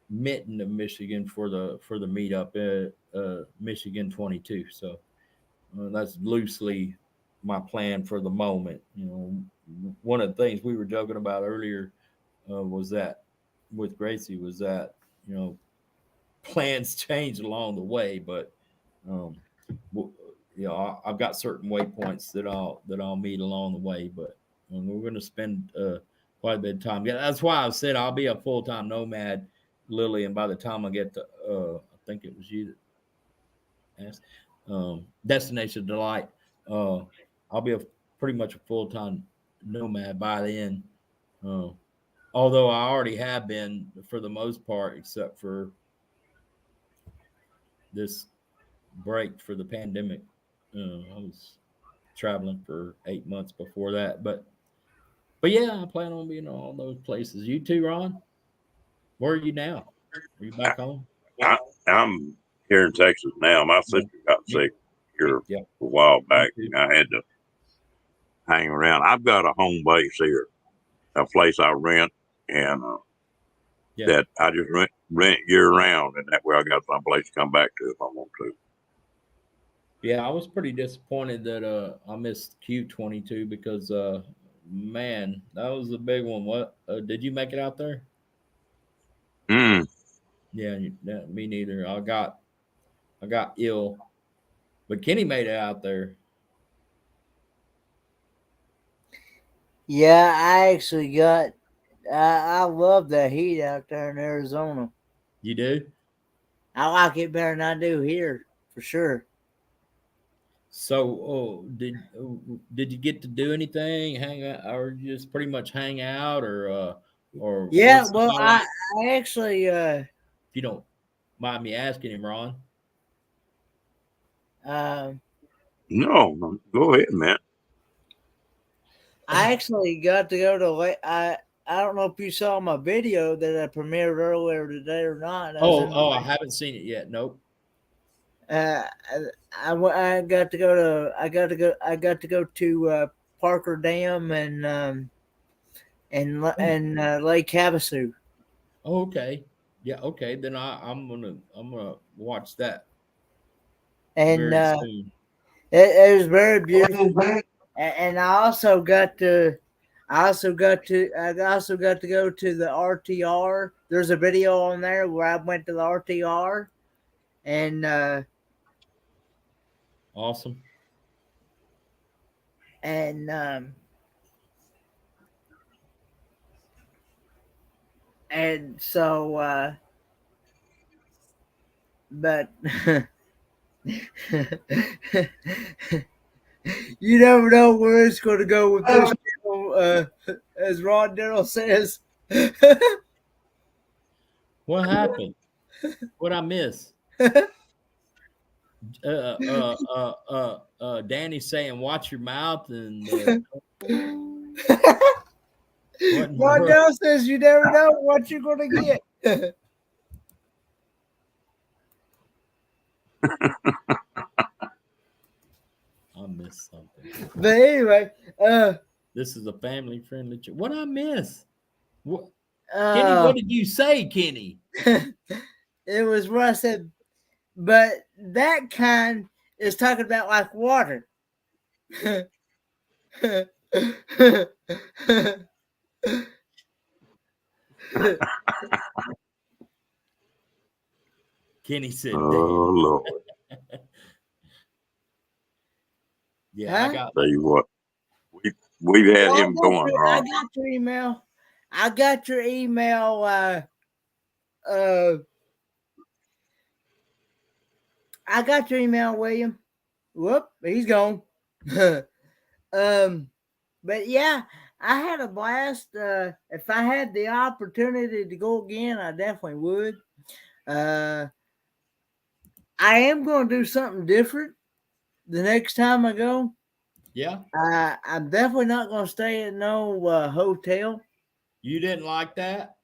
[SPEAKER 3] Mitten of Michigan for the meetup at Michigan 22. So that's loosely my plan for the moment. One of the things we were joking about earlier was that with Gracie was that plans change along the way, but um, I've got certain waypoints that I'll meet along the way, but we're going to spend quite a bit of time. Yeah, that's why I said I'll be a full time nomad, Lily, and by the time I get to, I think it was you that asked, Destination Delight, I'll be pretty much a full time nomad by then. Uh, Although I already have been for the most part, except for this break for the pandemic. I was traveling for 8 months before that, but yeah, I plan on being in all those places. You too, Ron? Where are you now? Are you
[SPEAKER 1] I,
[SPEAKER 3] back home?
[SPEAKER 1] I, I'm here in Texas now. My
[SPEAKER 3] Yeah,
[SPEAKER 1] sister got
[SPEAKER 3] me,
[SPEAKER 1] sick here a
[SPEAKER 3] yeah,
[SPEAKER 1] while
[SPEAKER 3] me
[SPEAKER 1] back,
[SPEAKER 3] too.
[SPEAKER 1] and I had to hang around. I've got a home base here, a place I rent, and
[SPEAKER 3] Yeah,
[SPEAKER 1] that I just rent year round, and that way I got some place to come back to if I want to.
[SPEAKER 3] yeah. I was pretty disappointed that I missed Q22 because man, that was a big one. What did you make it out there?
[SPEAKER 1] Mm.
[SPEAKER 3] Yeah, me neither. I got ill, but Kenny made it out there.
[SPEAKER 2] Yeah, I actually got. I love the heat out there in Arizona.
[SPEAKER 3] You do?
[SPEAKER 2] I like it better than I do here, for sure.
[SPEAKER 3] So, did you get to do anything, hang out, or just pretty much hang out, or
[SPEAKER 2] Yeah,
[SPEAKER 3] what's the
[SPEAKER 2] well,
[SPEAKER 3] highlight?
[SPEAKER 2] I actually,
[SPEAKER 3] If you don't mind me asking him, Ron.
[SPEAKER 2] uh,
[SPEAKER 1] No, go ahead, man.
[SPEAKER 2] I actually got to go to. I don't know if you saw my video that I premiered earlier today or not. I was in.
[SPEAKER 3] I haven't seen it yet. Nope.
[SPEAKER 2] Uh, I got to go to. I got to go to Parker Dam
[SPEAKER 3] Oh,
[SPEAKER 2] and Lake Havasu.
[SPEAKER 3] okay. Yeah. Okay. Then I'm gonna watch that
[SPEAKER 2] And
[SPEAKER 3] very soon.
[SPEAKER 2] it was very beautiful. And I also got to go to the RTR. There's a video on there where I went to the RTR, and
[SPEAKER 3] Awesome.
[SPEAKER 2] and And so, but you never know where it's going to go with this channel, as Ron Darrell says.
[SPEAKER 3] What happened? What I miss? Danny saying, "Watch your mouth," and what in the
[SPEAKER 2] Ron
[SPEAKER 3] world?
[SPEAKER 2] Darrell says you never know what you're going to get.
[SPEAKER 3] I missed something.
[SPEAKER 2] But anyway,
[SPEAKER 3] This is a family-friendly. What I miss? What, Kenny?
[SPEAKER 2] uh,
[SPEAKER 3] What did you say, Kenny?
[SPEAKER 2] it was what I said. But that kind is talking about like water.
[SPEAKER 3] Kenny said,
[SPEAKER 1] Oh
[SPEAKER 3] "Damn."
[SPEAKER 1] Lord!
[SPEAKER 3] Yeah,
[SPEAKER 2] Huh?
[SPEAKER 3] I got.
[SPEAKER 1] Tell you what, we've had him going,
[SPEAKER 2] I
[SPEAKER 1] Ron.
[SPEAKER 2] got your email. I got your email. I got your email, William. Whoop, he's gone. But yeah, I had a blast. If I had the opportunity to go again, I definitely would. I am going to do something different the next time I go.
[SPEAKER 3] Yeah,
[SPEAKER 2] I'm definitely not going to stay at no hotel.
[SPEAKER 3] you didn't like that.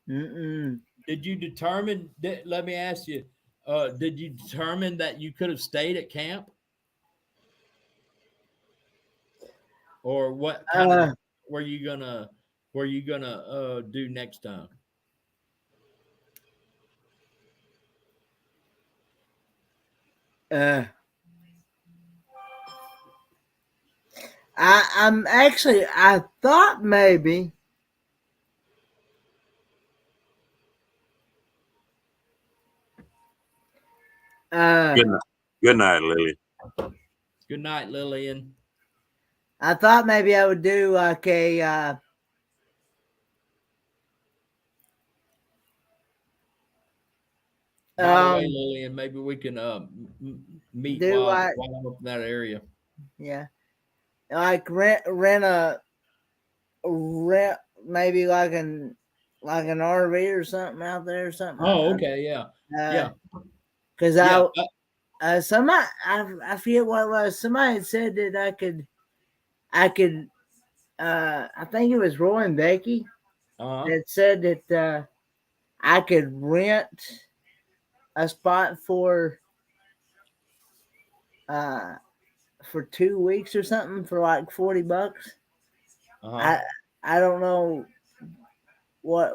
[SPEAKER 2] Mm-mm.
[SPEAKER 3] Did you determine? Let me ask you. Did you determine that you could have stayed at camp, or what kind of were you gonna do next time?
[SPEAKER 2] Uh, I'm actually. I thought maybe.
[SPEAKER 1] Good night, good night, Lily.
[SPEAKER 3] Good night, Lillian.
[SPEAKER 2] I thought maybe I would do like a.
[SPEAKER 3] By the way, Lillian, maybe we can meet
[SPEAKER 2] Do
[SPEAKER 3] while
[SPEAKER 2] like
[SPEAKER 3] I'm up in that area.
[SPEAKER 2] yeah, like rent maybe like an RV or something out there or something.
[SPEAKER 3] Oh, okay, yeah, yeah,
[SPEAKER 2] Because
[SPEAKER 3] yeah.
[SPEAKER 2] somebody I forget what it was. Somebody had said that I could I think it was Roy and Becky that said that I could rent a spot for 2 weeks or something for like $40. I don't know what,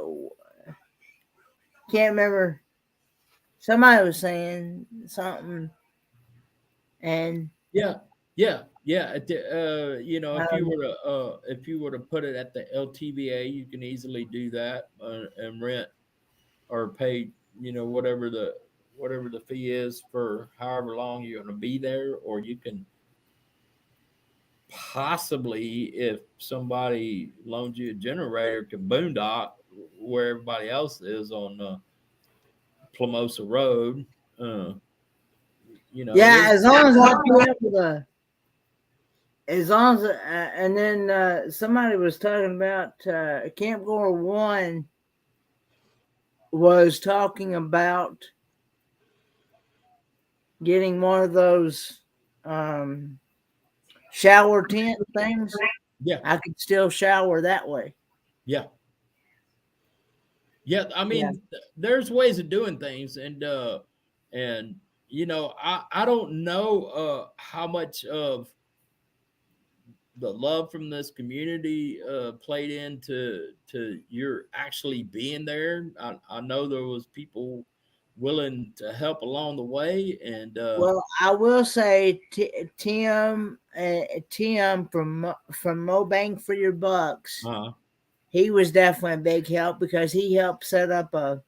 [SPEAKER 2] can't remember. Somebody was saying something, and
[SPEAKER 3] Yeah, yeah, yeah. You know, if you were to put it at the LTVA, you can easily do that and rent or pay. You know, whatever the fee is for however long you're going to be there, or you can possibly, if somebody loans you a generator, can boondock where everybody else is on Plamosa Road. Uh, you know,
[SPEAKER 2] yeah, as long as I'll be able to. As long as, and then somebody was talking about Camp Gore 1 was talking about getting one of those shower tent things.
[SPEAKER 3] yeah,
[SPEAKER 2] I could still shower that way.
[SPEAKER 3] yeah, yeah. I
[SPEAKER 2] Yeah.
[SPEAKER 3] mean, there's ways of doing things, and you know, I don't know how much of the love from this community played into your actually being there. I know there was people willing to help along the way, and
[SPEAKER 2] Well, I will say Tim from Mo Bang for Your Bucks. He was definitely a big help because he helped set up a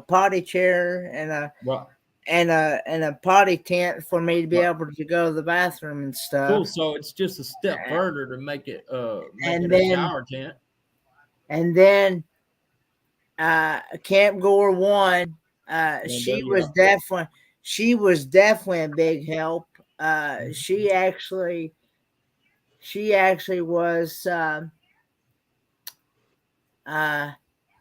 [SPEAKER 2] potty chair and
[SPEAKER 3] right.
[SPEAKER 2] a potty tent for me to be able to go to the bathroom and stuff.
[SPEAKER 3] Cool. So it's just a step further to make it
[SPEAKER 2] And
[SPEAKER 3] a
[SPEAKER 2] then
[SPEAKER 3] shower tent.
[SPEAKER 2] and then Camp Gore 1. She was definitely a big help. She actually was.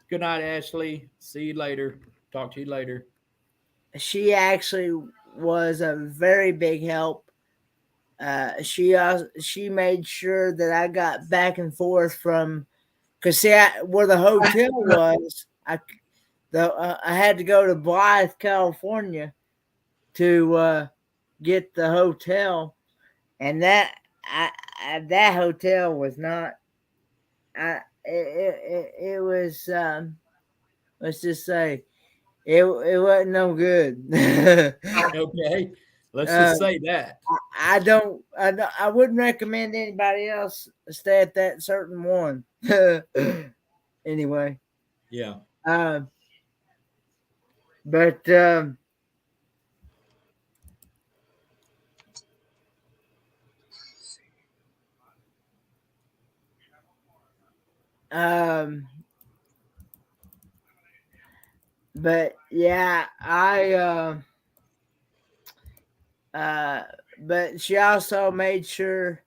[SPEAKER 3] Good night, Ashley. See you later. Talk to you later.
[SPEAKER 2] She actually was a very big help. She made sure that I got back and forth from, because see, where the hotel was, I had to go to Blythe, California, to get the hotel, and that hotel was not. It was. Let's just say it wasn't no good.
[SPEAKER 3] Okay, let's just say that.
[SPEAKER 2] I wouldn't recommend anybody else stay at that certain one. Anyway.
[SPEAKER 3] Yeah.
[SPEAKER 2] But but yeah, but she also made sure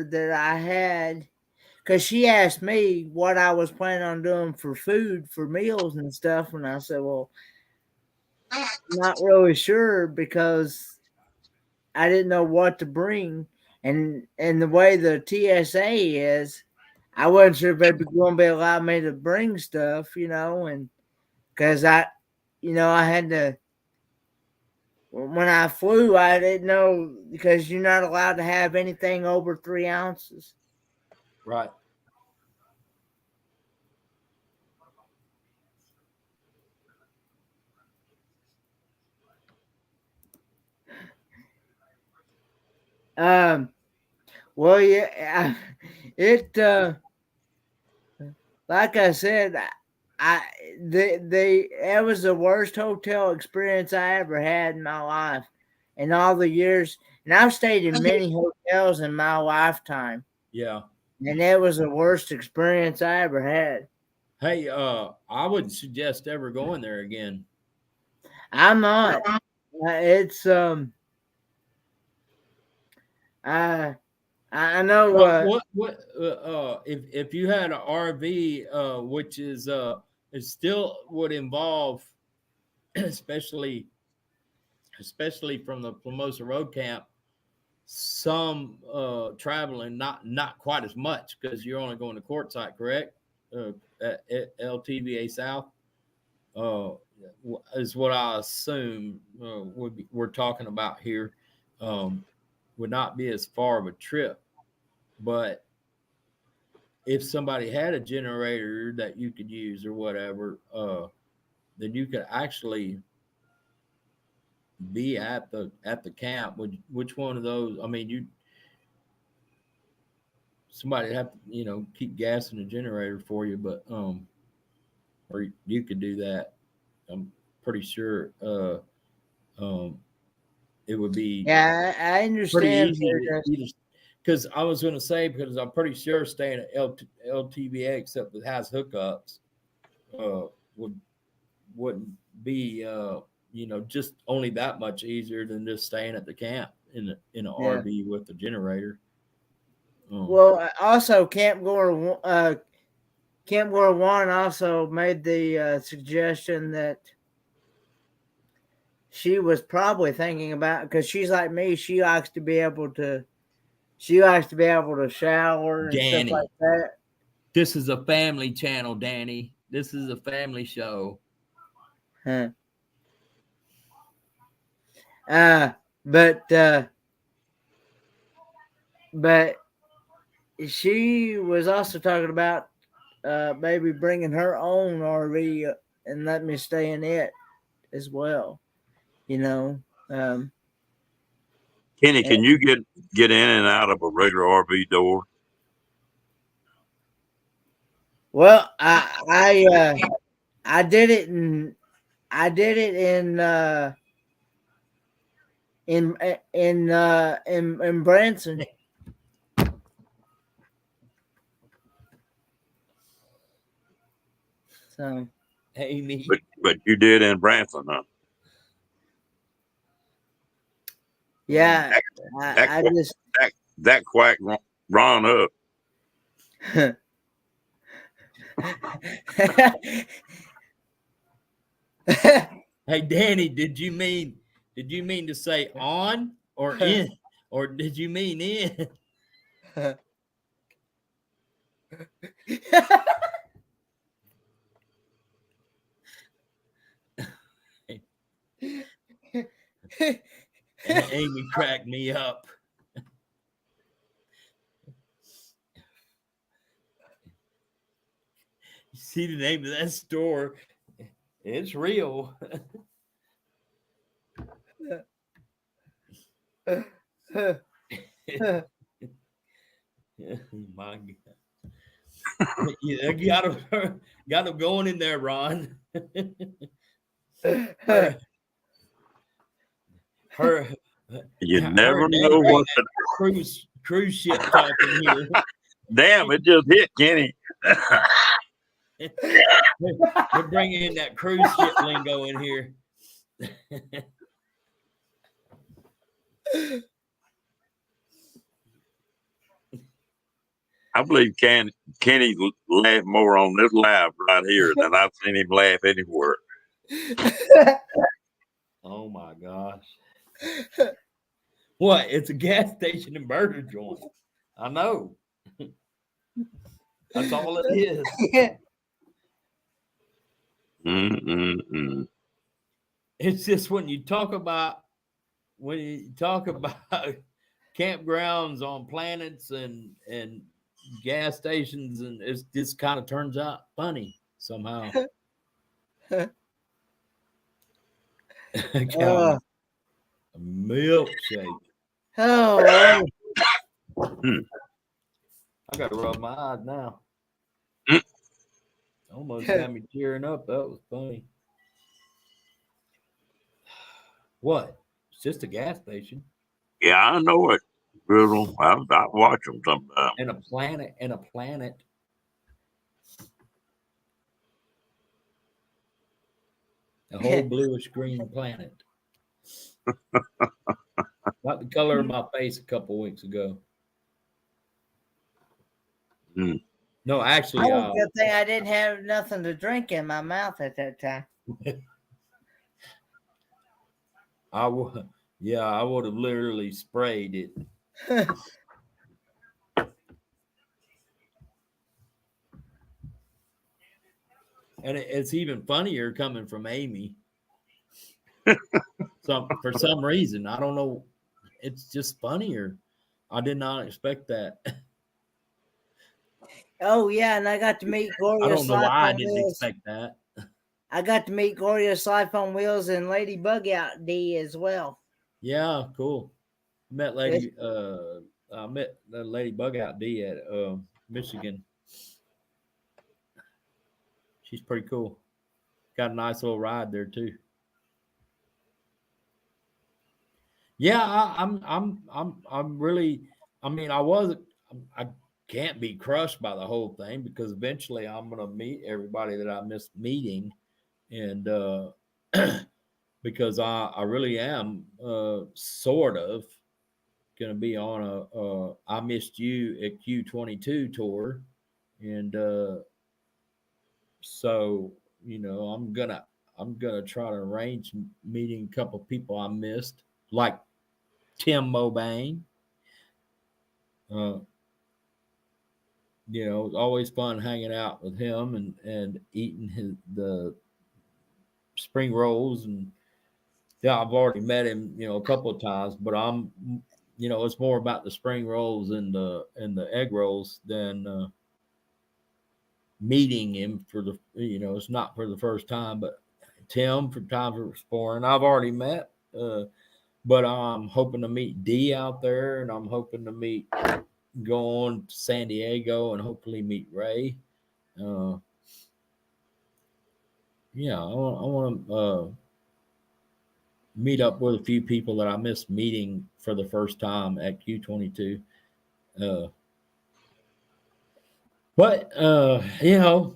[SPEAKER 2] that I had, because she asked me what I was planning on doing for food, for meals and stuff, and I said, well, not really sure, because I didn't know what to bring, and the way the TSA is, I wasn't sure if they were going to be allowing me to bring stuff, and because I had to. When I flew, I didn't know, because you're not allowed to have anything over 3 ounces.
[SPEAKER 3] Right.
[SPEAKER 2] Well, yeah, it like I said, it was the worst hotel experience I ever had in my life, in all the years, and I've stayed in many hotels in my lifetime.
[SPEAKER 3] Yeah.
[SPEAKER 2] And it was the worst experience I ever had.
[SPEAKER 3] Hey, I wouldn't suggest ever going there again.
[SPEAKER 2] I'm not. It's I know.
[SPEAKER 3] Well, if you had an RV, which is it still would involve, especially from the Plumosa Road Camp, some traveling, not quite as much, because you're only going to Quartzsite, correct? At LTVA South, is what I assume we're talking about here. Would not be as far of a trip, but if somebody had a generator that you could use or whatever, then you could actually be at the camp. Which one of those? I mean, somebody have to keep gassing the generator for you, but or you could do that. I'm pretty sure it would be
[SPEAKER 2] I
[SPEAKER 3] pretty
[SPEAKER 2] understand.
[SPEAKER 3] easy to, because I was going to say, because I'm pretty sure staying at LTVA, except it has hookups, wouldn't be just only that much easier than just staying at the camp in an RV with the generator.
[SPEAKER 2] Well, also Camp Gore 1 also made the suggestion that she was probably thinking about, because she's like me, she likes to be able to shower and
[SPEAKER 3] Danny,
[SPEAKER 2] stuff like that.
[SPEAKER 3] This is a family channel, Danny. This is a family show.
[SPEAKER 2] Huh. But she was also talking about maybe bringing her own RV and let me stay in it as well.
[SPEAKER 1] Kenny, can you get in and out of a regular RV door?
[SPEAKER 2] Well, I did it in in Branson. So
[SPEAKER 3] Amy.
[SPEAKER 1] But you did in Branson, huh?
[SPEAKER 2] yeah,
[SPEAKER 1] That
[SPEAKER 2] I
[SPEAKER 1] quack,
[SPEAKER 2] just
[SPEAKER 1] that quack Ron up.
[SPEAKER 3] Hey Danny, did you mean to say on or in, or did you mean in? Amy cracked me up. You see the name of that store? It's real. My God. You got him going in there, Ron. her, her,
[SPEAKER 1] You
[SPEAKER 3] her
[SPEAKER 1] never
[SPEAKER 3] and Danny
[SPEAKER 1] know
[SPEAKER 3] bring
[SPEAKER 1] what
[SPEAKER 3] that cruise ship talk in here.
[SPEAKER 1] damn, it just hit Kenny.
[SPEAKER 3] They're bringing in that cruise ship lingo in here.
[SPEAKER 1] I believe Kenny laughed more on this laugh right here than I've seen him laugh anywhere.
[SPEAKER 3] Oh my gosh. What? It's a gas station and burger joint. I know. That's all it is.
[SPEAKER 1] Mm-mm-mm.
[SPEAKER 3] It's just when you talk about campgrounds on planets and gas stations, and it just kind of turns out funny somehow.
[SPEAKER 2] Oh,
[SPEAKER 3] A milkshake.
[SPEAKER 2] oh,
[SPEAKER 3] I gotta rub my eyes now.
[SPEAKER 1] Mm.
[SPEAKER 3] Almost got me tearing up. That was funny. What? It's just a gas station
[SPEAKER 1] Yeah, I know it. Grizzle. I watch them sometimes.
[SPEAKER 3] and a planet a whole bluish green planet. Like the color of my face a couple weeks ago.
[SPEAKER 1] Mm.
[SPEAKER 3] No, actually,
[SPEAKER 2] good thing I didn't have nothing to drink in my mouth at that time.
[SPEAKER 3] I would have literally sprayed it. And it's even funnier coming from Amy. For some reason, I don't know. It's just funnier. I did not expect that.
[SPEAKER 2] Oh yeah, and I got to meet
[SPEAKER 3] I
[SPEAKER 2] Glorious
[SPEAKER 3] don't know
[SPEAKER 2] Life
[SPEAKER 3] why I
[SPEAKER 2] on
[SPEAKER 3] didn't
[SPEAKER 2] Wheels.
[SPEAKER 3] expect that.
[SPEAKER 2] I got to meet Glorious Life on Wheels and Lady Bug Out D as well.
[SPEAKER 3] Yeah, cool. I met the Lady Bug Out D at Michigan. She's pretty cool. Got a nice little ride there too. Yeah, I'm really. I mean, I can't be crushed by the whole thing because eventually I'm gonna meet everybody that I missed meeting, and because I really am sort of gonna be on a I Missed You at Q22 tour, and so I'm gonna try to arrange meeting a couple people I missed, like Tim Mobane. It's always fun hanging out with him and eating the spring rolls. And yeah, I've already met him, a couple of times, but it's more about the spring rolls and the egg rolls than meeting him it's not for the first time, but Tim from Time for Exploring, I've already met, but I'm hoping to meet D out there, and I'm hoping to go on to San Diego and hopefully meet Ray. Yeah, I want to meet up with a few people that I missed meeting for the first time at Q22. But you know,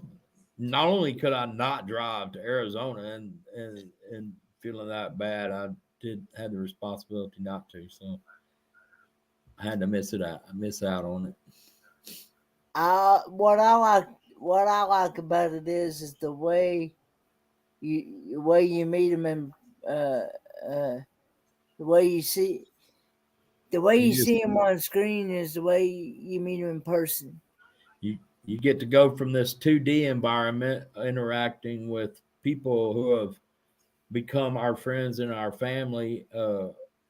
[SPEAKER 3] not only could I not drive to Arizona and feeling that bad, I did have the responsibility not to. So I had to miss out on it.
[SPEAKER 2] What I like about it is the way you meet them and the way you see them on screen is the way you meet them in person.
[SPEAKER 3] You get to go from this 2D environment interacting with people who have become our friends and our family,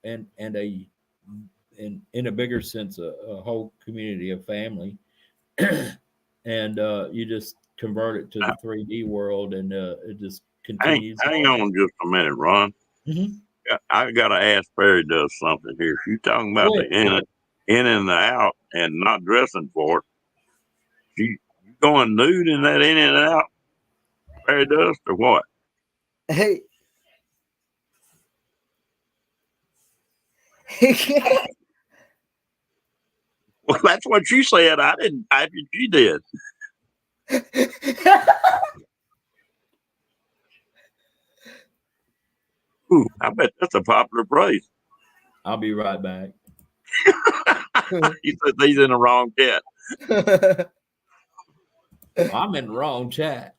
[SPEAKER 3] and in a bigger sense a whole community of family, and you just convert it to the 3D world, and it just continues.
[SPEAKER 1] Hang on just a minute, Ron.
[SPEAKER 3] Mm-hmm.
[SPEAKER 1] I got to ask Perry does something here. She's talking about the in and the out and not dressing for it. She going nude in that in and out? Perry does or what?
[SPEAKER 2] Hey.
[SPEAKER 1] Well, that's what she said. I didn't type it. She did. Ooh, I bet that's a popular phrase.
[SPEAKER 3] I'll be right back.
[SPEAKER 1] He said he's in the wrong chat.
[SPEAKER 3] I'm in the wrong chat.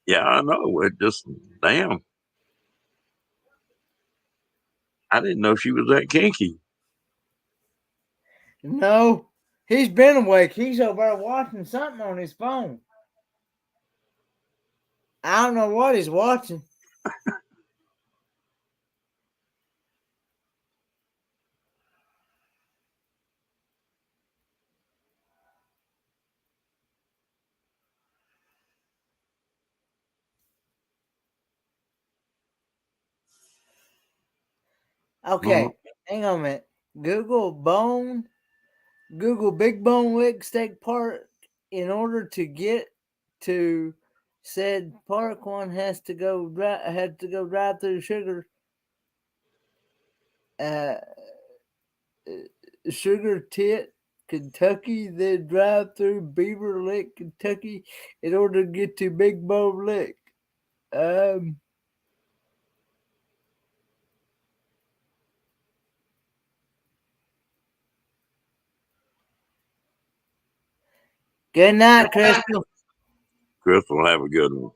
[SPEAKER 1] Yeah, I know. It just damn. I didn't know she was that kinky.
[SPEAKER 2] No, he's been awake. He's over there watching something on his phone. I don't know what he's watching. Okay, hang on a minute. Google Big Bone Lick Steak Park. In order to get to said park, one has to go drive through Sugar Tit, Kentucky, then drive through Beaver Lick, Kentucky, in order to get to Big Bone Lick. Good night, Crystal.
[SPEAKER 1] Crystal, have a good one.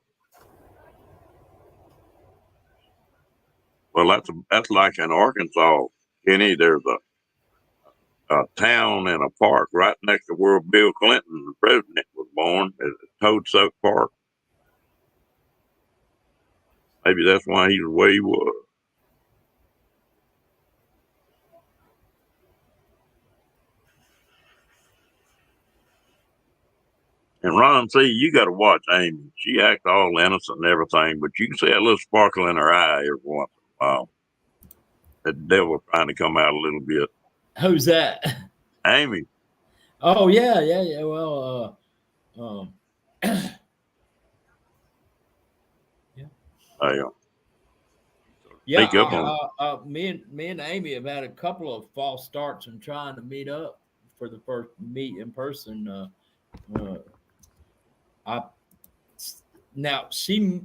[SPEAKER 1] Well, that's like in Arkansas, Kenny. There's a town and a park right next to where Bill Clinton, the president, was born, at Toadsuck Park. Maybe that's why he's the way he was. And Ron, see, you got to watch Amy. She acts all innocent and everything, but you can see a little sparkle in her eye every once in a while. The devil trying to come out a little bit.
[SPEAKER 3] Who's that?
[SPEAKER 1] Amy.
[SPEAKER 3] Oh yeah. Well,
[SPEAKER 1] yeah.
[SPEAKER 3] Me and Amy have had a couple of false starts in trying to meet up for the first meet in person. Now she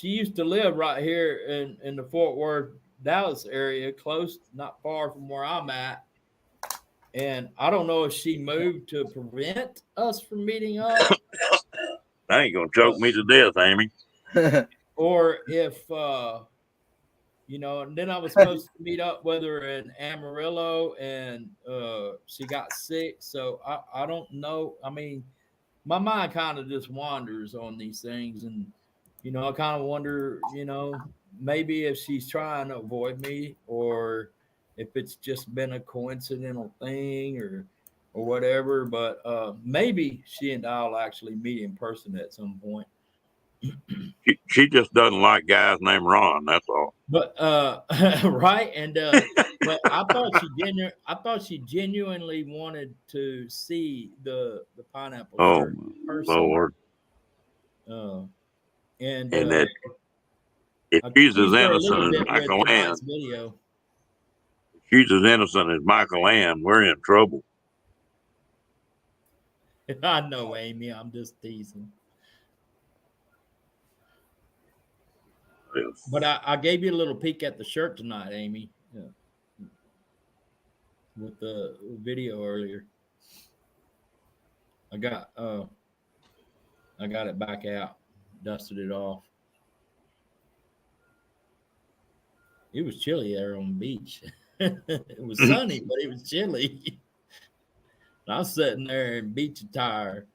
[SPEAKER 3] used to live right here in the Fort Worth, Dallas area, close, not far from where I'm at. And I don't know if she moved to prevent us from meeting up.
[SPEAKER 1] I ain't gonna choke me to death, Amy.
[SPEAKER 3] Or if and then I was supposed to meet up with her in Amarillo, and she got sick. So I don't know. I mean, my mind kind of just wanders on these things, and I kind of wonder, maybe if she's trying to avoid me, or if it's just been a coincidental thing, or whatever. But maybe she and I'll actually meet in person at some point.
[SPEAKER 1] She just doesn't like guys named Ron. That's all.
[SPEAKER 3] But right, and But I thought she genuinely wanted to see the pineapple
[SPEAKER 1] Oh,
[SPEAKER 3] shirt in person.
[SPEAKER 1] Lord.
[SPEAKER 3] Uh, and
[SPEAKER 1] And that if
[SPEAKER 3] I
[SPEAKER 1] she's as
[SPEAKER 3] teased her a
[SPEAKER 1] innocent
[SPEAKER 3] little
[SPEAKER 1] as
[SPEAKER 3] bit with
[SPEAKER 1] Michael Ann,
[SPEAKER 3] tonight's video.
[SPEAKER 1] if she's as innocent as Michael Ann, we're in trouble.
[SPEAKER 3] I know, Amy. I'm just teasing.
[SPEAKER 1] Yes.
[SPEAKER 3] But I gave you a little peek at the shirt tonight, Amy, with the video earlier. I got it back out, dusted it off. It was chilly there on the beach. It was sunny, but it was chilly. I was sitting there in beach attire.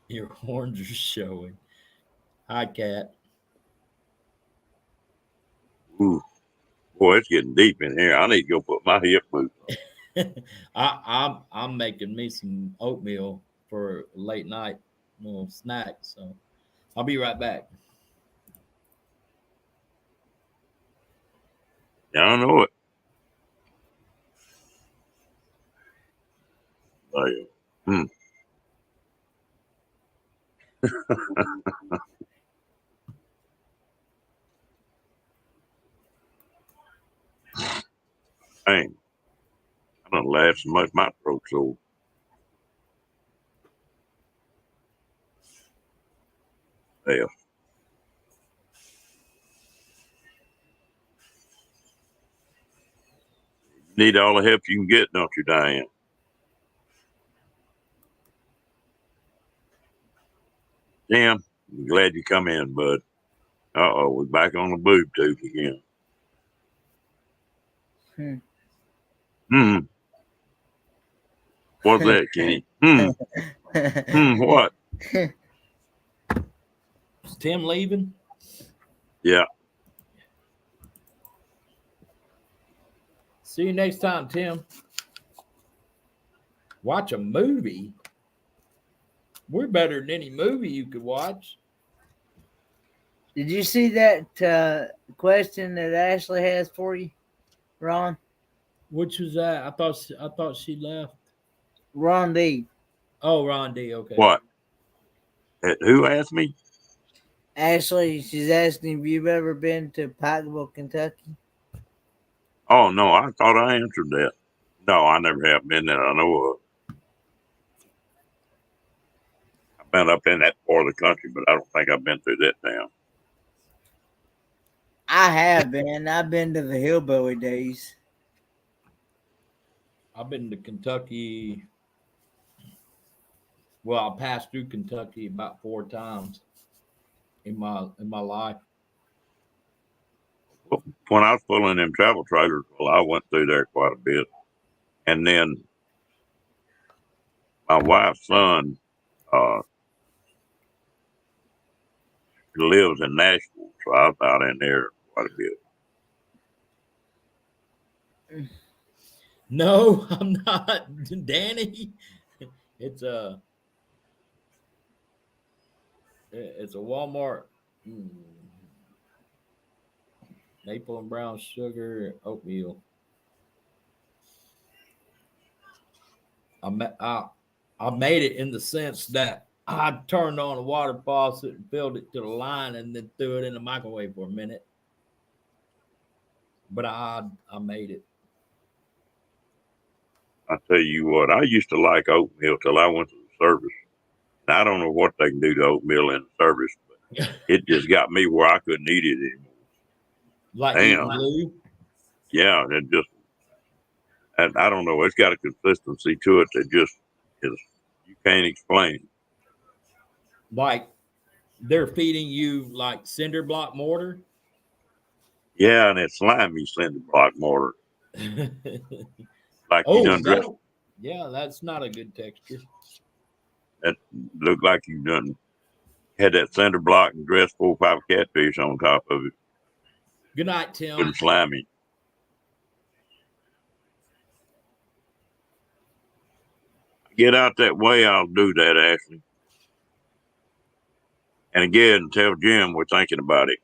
[SPEAKER 3] Your horns are showing. Hi, Cat.
[SPEAKER 1] Ooh, boy, it's getting deep in here. I need to go put my hip boots on.
[SPEAKER 3] I'm making me some oatmeal for late night little snack. So I'll be right back.
[SPEAKER 1] Yeah, I know it. Hmm. Dang. I don't laugh so much my throat's sore. Hell. Need all the help you can get, don't you, Diane? Jim, I'm glad you come in, bud. Uh-oh, we're back on the boob tooth again. Hmm. What's that, Kenny? What?
[SPEAKER 3] Is Tim leaving?
[SPEAKER 1] Yeah.
[SPEAKER 3] See you next time, Tim. Watch a movie. We're better than any movie you could watch.
[SPEAKER 2] Did you see that question that Ashley has for you, Ron?
[SPEAKER 3] Which was that? I thought she left.
[SPEAKER 2] Ron D.
[SPEAKER 3] Oh, Ron D. Okay.
[SPEAKER 1] What? Who asked me?
[SPEAKER 2] Ashley, she's asking if you've ever been to Pikeville, Kentucky.
[SPEAKER 1] Oh, no, I thought I answered that. No, I never have been there. I know of. I've been up in that part of the country, but I don't think I've been through that town.
[SPEAKER 2] I have been. I've been to the hillbilly days.
[SPEAKER 3] I've been to Kentucky. Well, I passed through Kentucky about 4 times in my life.
[SPEAKER 1] Well, when I was pulling them travel trailers, well, I went through there quite a bit. And then my wife's son lives in Nashville, so I was out in there quite a bit.
[SPEAKER 3] No, I'm not, Danny. It's a Walmart. Maple and brown sugar oatmeal. I made it in the sense that I turned on a water faucet and filled it to the line and then threw it in the microwave for a minute. But I made it.
[SPEAKER 1] I tell you what, I used to like oatmeal till I went to the service. And I don't know what they can do to oatmeal in the service, but it just got me where I couldn't eat it anymore.
[SPEAKER 3] Like
[SPEAKER 1] Damn.
[SPEAKER 3] glue?
[SPEAKER 1] Yeah, it just, and I don't know, it's got a consistency to it that just is, you can't explain.
[SPEAKER 3] Like they're feeding you like cinder block mortar?
[SPEAKER 1] Yeah, and it's slimy cinder block mortar. Like you done dressed.
[SPEAKER 3] Yeah, that's not a good texture.
[SPEAKER 1] That looked like you done had that cinder block and dressed 4 or 5 catfish on top of it.
[SPEAKER 3] Good night, Tim.
[SPEAKER 1] Good and slimy. Get out that way, I'll do that, Ashley. And again, tell Jim we're thinking about it.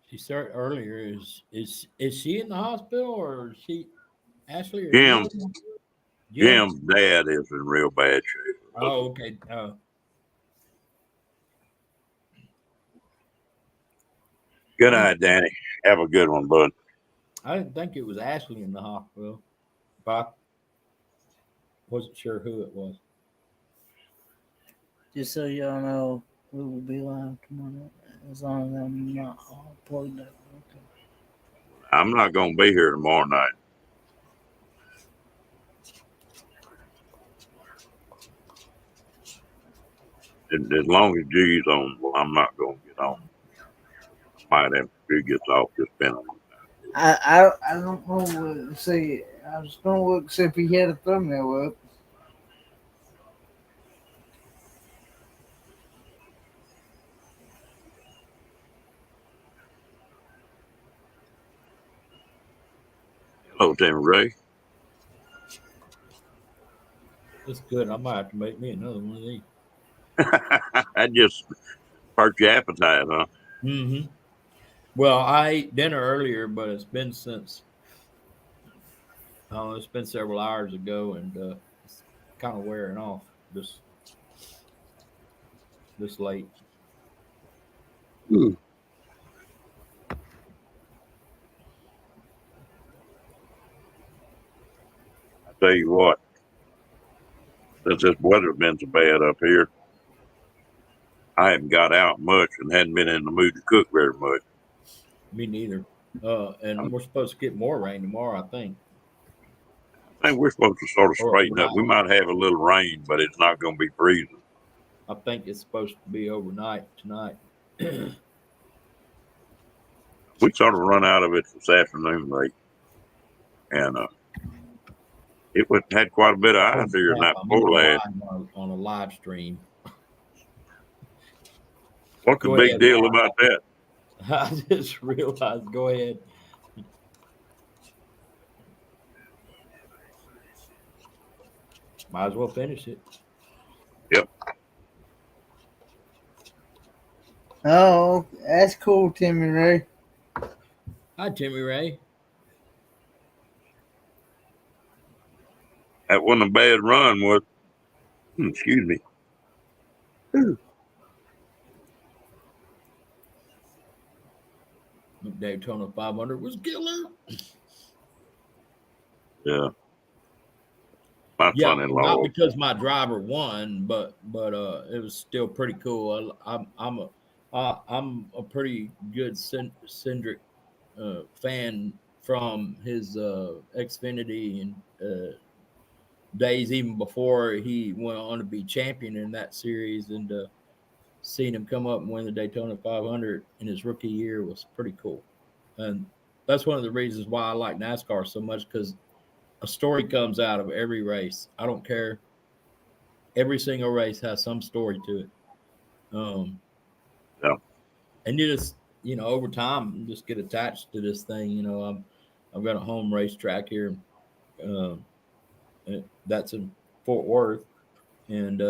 [SPEAKER 3] She started earlier. Is she in the hospital or is she Ashley or
[SPEAKER 1] Jim,
[SPEAKER 3] Jim?
[SPEAKER 1] Jim's dad is in real bad shape.
[SPEAKER 3] Oh, okay.
[SPEAKER 1] Good night, Danny. Have a good one, bud.
[SPEAKER 3] I didn't think it was Ashley in the hospital, but I wasn't sure who it was.
[SPEAKER 2] Just so y'all know, we will be live tomorrow as long as I'm not all plugged up. Okay.
[SPEAKER 1] I'm not going to be here tomorrow night. As long as G's on, well, I'm not going to get on. I might have to gets off just been on.
[SPEAKER 2] I don't know. See, I was gonna look see if he had a thumbnail up.
[SPEAKER 1] Hello, Tim Ray.
[SPEAKER 3] That's good. I might have to make me another one of these.
[SPEAKER 1] That just hurt your appetite, huh?
[SPEAKER 3] Mm-hmm. Well, I ate dinner earlier, but it's been since it's been several hours ago, and it's kind of wearing off this late.
[SPEAKER 1] I tell you what, since this weather's been so bad up here, I haven't got out much and hadn't been in the mood to cook very much.
[SPEAKER 3] Me neither. And we're supposed to get more rain tomorrow, I think.
[SPEAKER 1] I think we're supposed to sort of
[SPEAKER 3] Or
[SPEAKER 1] straighten up.
[SPEAKER 3] overnight.
[SPEAKER 1] We might have a little rain, but it's not going to be freezing.
[SPEAKER 3] I think it's supposed to be overnight tonight.
[SPEAKER 1] We sort of run out of it this afternoon late, and it had quite a bit of ice here night before last.
[SPEAKER 3] On a live stream.
[SPEAKER 1] What's the big deal about that?
[SPEAKER 3] I just realized. Go ahead. Might as well finish it.
[SPEAKER 1] Yep.
[SPEAKER 2] Oh, that's cool, Timmy Ray.
[SPEAKER 3] Hi, Timmy Ray.
[SPEAKER 1] That wasn't a bad run, was it? Excuse me.
[SPEAKER 3] Daytona 500 was killer.
[SPEAKER 1] Yeah. My son-in-law.
[SPEAKER 3] Not because my driver won, but it was still pretty cool. I'm a pretty good Cindric fan from his Xfinity and days, even before he went on to be champion in that series, and seeing him come up and win the Daytona 500 in his rookie year was pretty cool. And that's one of the reasons why I like NASCAR so much, because a story comes out of every race. I don't care. Every single race has some story to it.
[SPEAKER 1] Yeah.
[SPEAKER 3] And you just, over time, just get attached to this thing. I've got a home racetrack here. That's in Fort Worth, and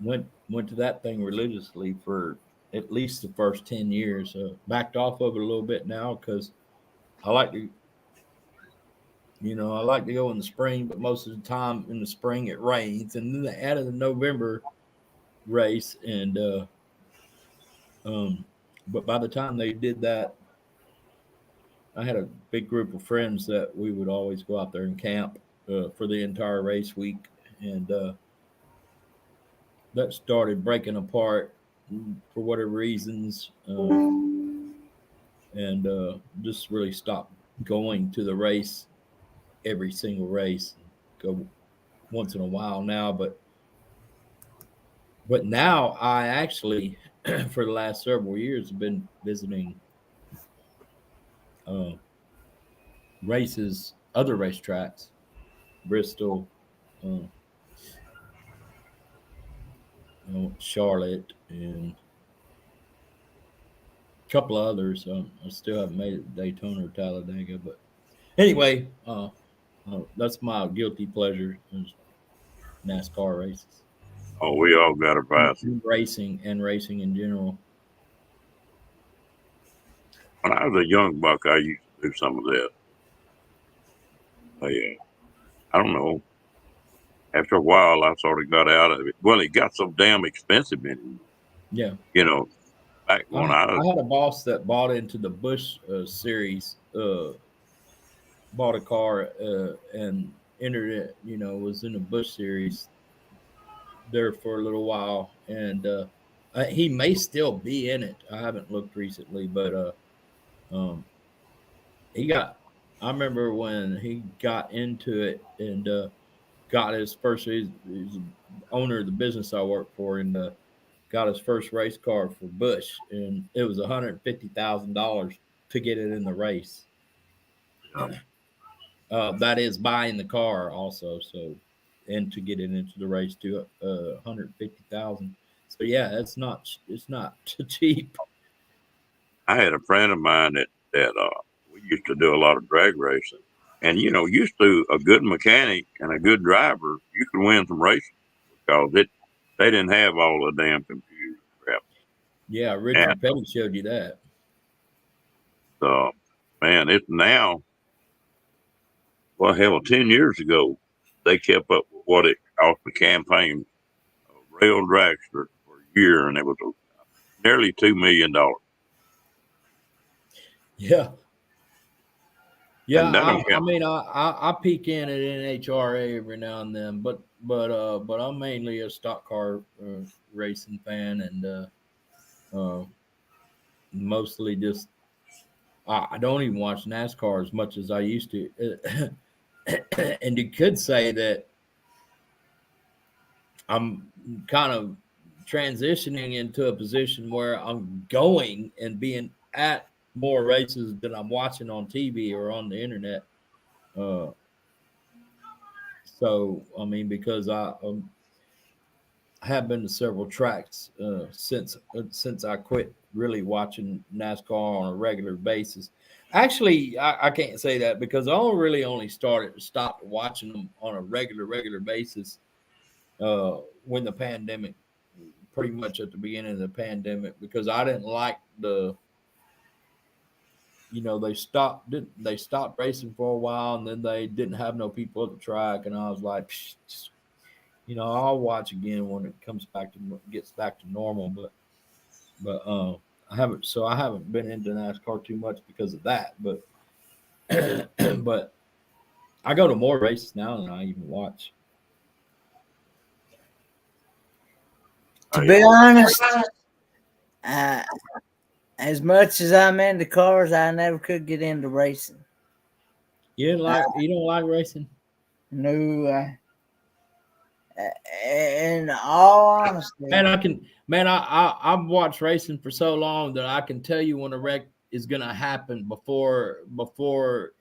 [SPEAKER 3] went to that thing religiously for at least the first 10 years. Backed off of it a little bit now because I like to go in the spring, but most of the time in the spring it rains. And then they added the November race, and but by the time they did that, I had a big group of friends that we would always go out there and camp for the entire race week, and that started breaking apart for whatever reasons, and just really stopped going to the race every single race. Go once in a while now, but now I actually for the last several years have been visiting races, other racetracks, Bristol, Charlotte, and a couple of others. I still haven't made it to Daytona or Talladega, but anyway, that's my guilty pleasure is NASCAR races.
[SPEAKER 1] Oh, we all got our vices.
[SPEAKER 3] Racing in general.
[SPEAKER 1] when I was a young buck, I used to do some of that. I don't know. After a while, I sort of got out of it. Well, it got so damn expensive anymore.
[SPEAKER 3] Yeah.
[SPEAKER 1] You know, back when I was,
[SPEAKER 3] I had a boss that bought into the Bush series, bought a car and entered it, was in the Bush series there for a little while. And he may still be in it. I haven't looked recently, but um, he got, I remember when he got into it and got his first, he's the owner of the business I work for, and got his first race car for Bush, and it was $150,000 to get it in the race. That is buying the car also, so and to get it into the race to 150,000. So yeah, it's not cheap.
[SPEAKER 1] I had a friend of mine that we used to do a lot of drag racing, and used to a good mechanic and a good driver, you could win some races because they didn't have all the damn computer crap.
[SPEAKER 3] Yeah,
[SPEAKER 1] And
[SPEAKER 3] Richard Petty showed you that.
[SPEAKER 1] man, it's now, well, hell, 10 years ago, they kept up with what it cost the campaign rail dragster for a year, and it was nearly $2 million.
[SPEAKER 3] Yeah, yeah.
[SPEAKER 1] And that don't
[SPEAKER 3] I
[SPEAKER 1] count.
[SPEAKER 3] mean, I peek in at NHRA every now and then, but I'm mainly a stock car racing fan, and mostly just I don't even watch NASCAR as much as I used to. And you could say that I'm kind of transitioning into a position where I'm going and being at more races than I'm watching on TV or on the internet. Uh, so I mean, because I have been to several tracks since I quit really watching NASCAR on a regular basis. Actually, I can't say that because I only stopped watching them on a regular basis when the pandemic, pretty much at the beginning of the pandemic, because I didn't like they stopped racing for a while, and then they didn't have no people at the track, and I was like, I'll watch again when it gets back to normal, but I haven't been into NASCAR too much because of that, but but I go to more races now than I even watch.
[SPEAKER 2] To be honest, uh, as much as I'm into cars, I never could get into racing.
[SPEAKER 3] You don't like racing?
[SPEAKER 2] No, in all honesty,
[SPEAKER 3] I've watched racing for so long that I can tell you when a wreck is gonna happen before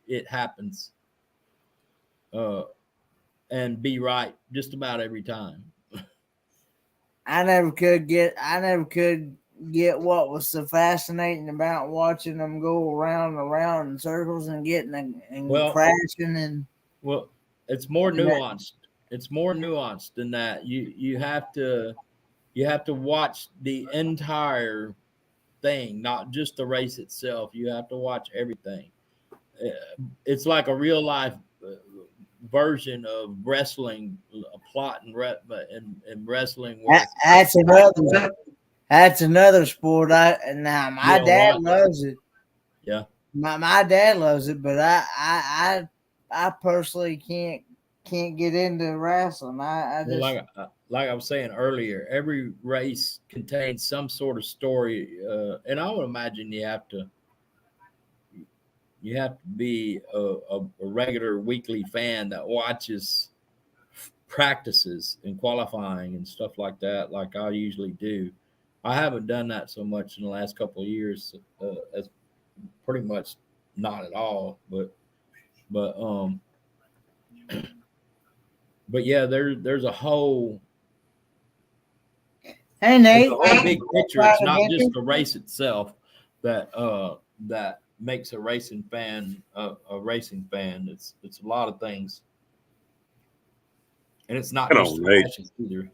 [SPEAKER 3] it happens, uh, and be right just about every time.
[SPEAKER 2] I never could get what was so fascinating about watching them go around and around in circles and getting and
[SPEAKER 3] Well,
[SPEAKER 2] crashing and
[SPEAKER 3] well, it's more
[SPEAKER 2] that.
[SPEAKER 3] nuanced. It's more nuanced than that. You have to watch the entire thing, not just the race itself. You have to watch everything. It's like a real life version of wrestling, a plot and wrestling where
[SPEAKER 2] That's another sport. Now
[SPEAKER 3] you
[SPEAKER 2] my
[SPEAKER 3] don't
[SPEAKER 2] dad
[SPEAKER 3] watch.
[SPEAKER 2] loves it.
[SPEAKER 3] Yeah.
[SPEAKER 2] My dad loves it, but I personally can't get into wrestling. I
[SPEAKER 3] Well,
[SPEAKER 2] just
[SPEAKER 3] like I was saying earlier, every race contains some sort of story, and I would imagine you have to be a regular weekly fan that watches practices and qualifying and stuff like that, like I usually do. I haven't done that so much in the last couple of years, as pretty much not at all. But but yeah, there's a whole
[SPEAKER 2] hey
[SPEAKER 3] there's a
[SPEAKER 2] Nate,
[SPEAKER 3] whole big picture.
[SPEAKER 2] try
[SPEAKER 3] It's
[SPEAKER 2] to
[SPEAKER 3] not
[SPEAKER 2] get
[SPEAKER 3] just
[SPEAKER 2] you.
[SPEAKER 3] the race itself that makes a racing fan a racing fan. It's a lot of things, and it's not
[SPEAKER 1] You
[SPEAKER 3] just
[SPEAKER 1] know,
[SPEAKER 3] the
[SPEAKER 1] Nate,
[SPEAKER 3] crashes either.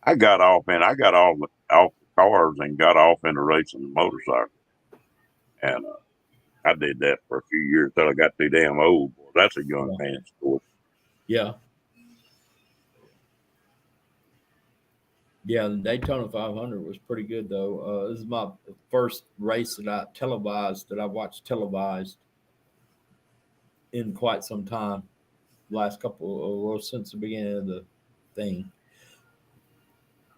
[SPEAKER 1] I got off, man. I got off the cars and got off into racing the motorcycle. And I did that for a few years till I got too damn old. Boy, that's a young man's sport.
[SPEAKER 3] Yeah. Yeah, the Daytona 500 was pretty good though. This is my first race that I watched televised in quite some time. Last couple, well, since the beginning of the thing.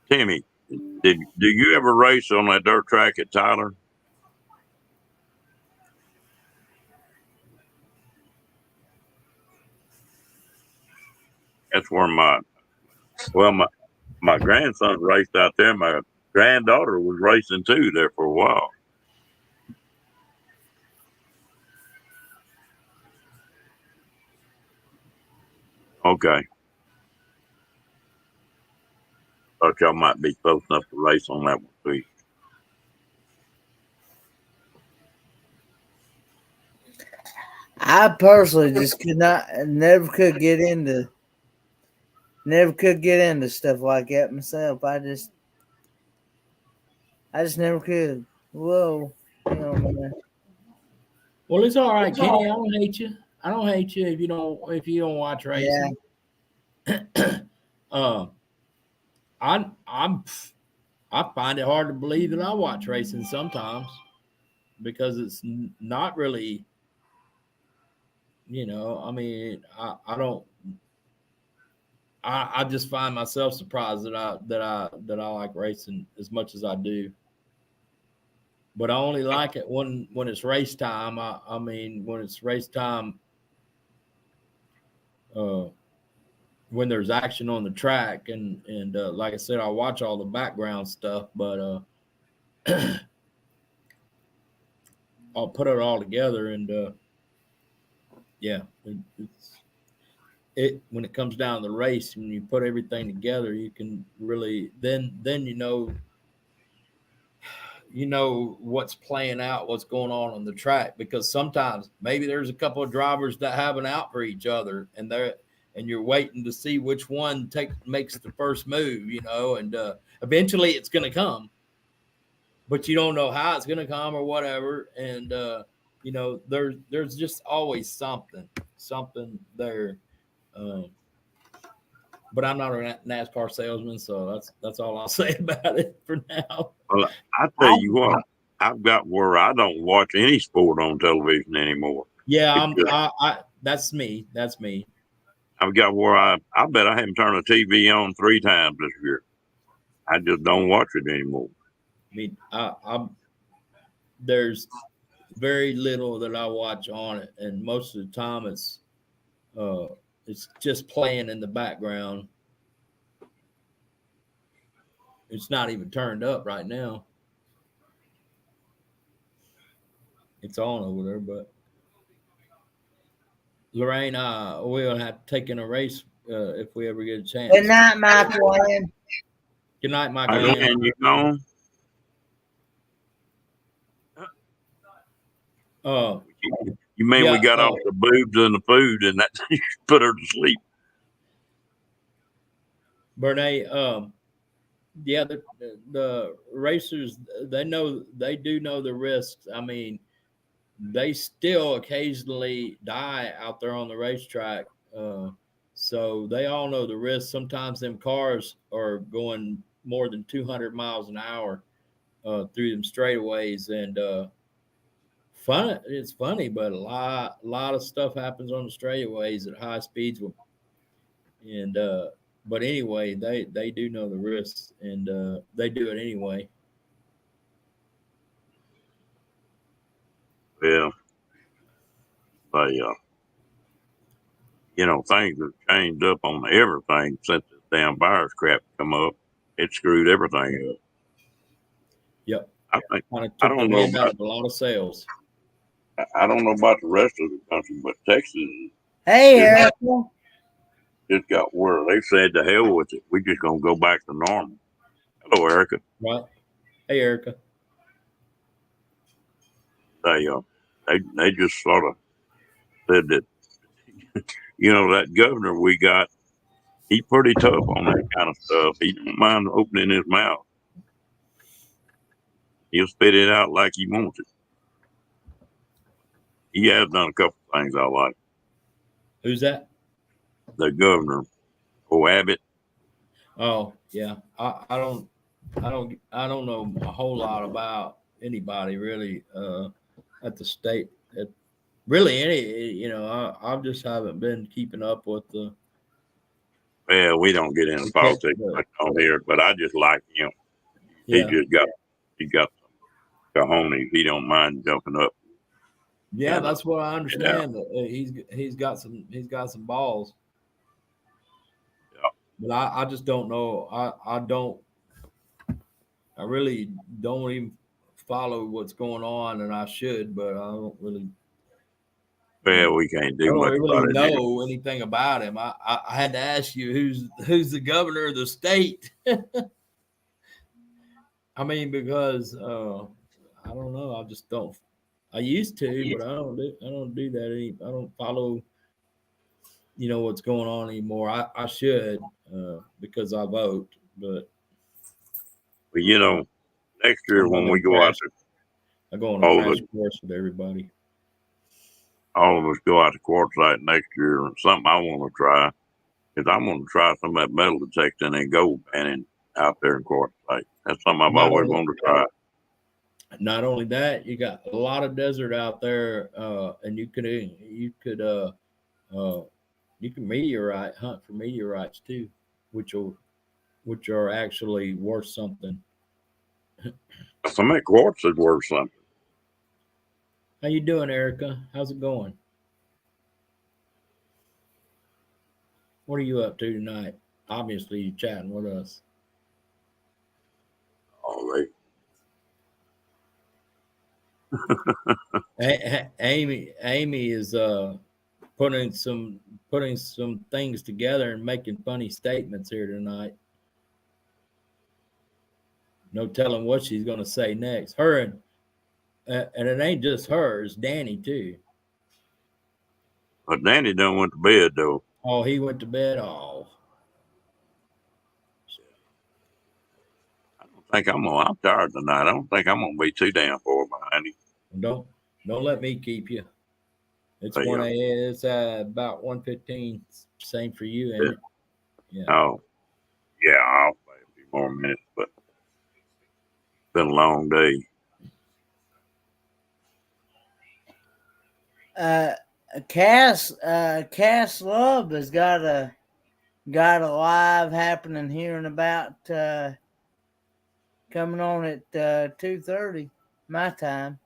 [SPEAKER 1] Timmy, do you ever race on that dirt track at Tyler? That's where my grandson raced out there. My granddaughter was racing too there for a while. Okay. Thought y'all might be close enough to race on that one too.
[SPEAKER 2] I personally just never could get into stuff like that myself. I just never could. Whoa, man.
[SPEAKER 3] Well, it's all right, Kenny. I don't hate you. I don't hate you if you don't watch racing. Yeah. I find it hard to believe that I watch racing sometimes because it's not really, I mean, I don't. I just find myself surprised that I like racing as much as I do. But I only like it when it's race time. I mean, when it's race time, when there's action on the track, and like I said, I watch all the background stuff, but I'll put it all together, and yeah, when it comes down to the race, when you put everything together, you can really then you know what's playing out, what's going on the track, because sometimes maybe there's a couple of drivers that have an out for each other, and you're waiting to see which one makes the first move, and eventually it's going to come, but you don't know how it's going to come or whatever, and there's just always something there. But I'm not a NASCAR salesman, so that's all I'll say about it for now.
[SPEAKER 1] Well, I tell you what, I've got where I don't watch any sport on television anymore.
[SPEAKER 3] Yeah, that's me. That's me.
[SPEAKER 1] I've got where I bet I haven't turned the TV on 3 times this year. I just don't watch it anymore.
[SPEAKER 3] I mean, there's very little that I watch on it, and most of the time it's just playing in the background. It's not even turned up right now. It's on over there, but Lorraine, we'll have to take in a race if we ever get a chance.
[SPEAKER 2] Good night, Michael.
[SPEAKER 3] Good night, Michael.
[SPEAKER 1] And you know, you mean we got off the boobs and the food, and that put her to sleep?
[SPEAKER 3] Bernay, yeah, the racers, they do know the risks. I mean, they still occasionally die out there on the racetrack. So they all know the risks. Sometimes them cars are going more than 200 miles an hour through them straightaways, and it's funny, but a lot of stuff happens on the straightaways at high speeds, and but anyway, they do know the risks, and they do it anyway.
[SPEAKER 1] Yeah. But things have changed up on everything since the damn virus crap come up. It screwed everything up.
[SPEAKER 3] Yep.
[SPEAKER 1] I
[SPEAKER 3] don't know about a lot of sales.
[SPEAKER 1] I don't know about the rest of the country, but Texas.
[SPEAKER 2] Hey, Erica.
[SPEAKER 1] Just got where they said to hell with it. We're just gonna go back to normal. Hello, Erica.
[SPEAKER 3] Right. Hey, Erica.
[SPEAKER 1] They just sort of said that that governor we got, he's pretty tough on that kind of stuff. He don't mind opening his mouth. He'll spit it out like he wants it. He has done a couple things I like.
[SPEAKER 3] Who's that?
[SPEAKER 1] The governor, Abbott.
[SPEAKER 3] Oh yeah, I don't know a whole lot about anybody really at the state. Really any I just haven't been keeping up with the.
[SPEAKER 1] Well, we don't get into
[SPEAKER 3] Okay,
[SPEAKER 1] politics
[SPEAKER 3] but
[SPEAKER 1] much on here, but I just like him. He
[SPEAKER 3] yeah,
[SPEAKER 1] just got some cojones. He don't mind jumping up.
[SPEAKER 3] yeah,
[SPEAKER 1] And
[SPEAKER 3] that's what I
[SPEAKER 1] yeah,
[SPEAKER 3] understand. He's got some balls,
[SPEAKER 1] yeah.
[SPEAKER 3] but I just don't know. I really don't even follow what's going on, and I should, but I don't really.
[SPEAKER 1] Well, we can't
[SPEAKER 3] I
[SPEAKER 1] do
[SPEAKER 3] don't
[SPEAKER 1] much
[SPEAKER 3] really
[SPEAKER 1] about it anyway.
[SPEAKER 3] know anything about him. I had to ask you who's the governor of the state. I mean, because I don't know. I just don't. I used to, but I don't do that. I don't follow. What's going on anymore. I should because I vote, but
[SPEAKER 1] But next year
[SPEAKER 3] I'm not
[SPEAKER 1] when
[SPEAKER 3] going
[SPEAKER 1] we
[SPEAKER 3] to
[SPEAKER 1] go out
[SPEAKER 3] crash.
[SPEAKER 1] to
[SPEAKER 3] I go on a
[SPEAKER 1] all of us,
[SPEAKER 3] crash course with everybody.
[SPEAKER 1] go out to Quartzsite next year, something I want to try is I want to try some of that metal detecting and gold panning out there in Quartzsite. That's something I've
[SPEAKER 3] Not
[SPEAKER 1] always
[SPEAKER 3] only
[SPEAKER 1] wanted to try.
[SPEAKER 3] not only that, you got a lot of desert out there, and uh, you can meteorite hunt for meteorites too, which will which are actually worth something.
[SPEAKER 1] Some of that quartz is worth something.
[SPEAKER 3] How you doing, Erica? How's it going? What are you up to tonight? Obviously, you're chatting with us.
[SPEAKER 1] All right.
[SPEAKER 3] Amy is putting some things together and making funny statements here tonight. No telling what she's going to say next. Her and it ain't just her; it's Danny too.
[SPEAKER 1] But Danny done went to bed though.
[SPEAKER 3] Oh, he went to bed. Oh,
[SPEAKER 1] I'm tired tonight. I don't think I'm gonna be too damn far behind him.
[SPEAKER 3] don't don't let me keep you. It's
[SPEAKER 1] But,
[SPEAKER 3] one a. It's about 1:15. Same for you,
[SPEAKER 1] yeah.
[SPEAKER 3] ain't it? Yeah.
[SPEAKER 1] Oh, yeah, I'll play a few more minutes, but it's been a long day.
[SPEAKER 2] Cass Love has got a live happening here in about coming on at 2:30 my time.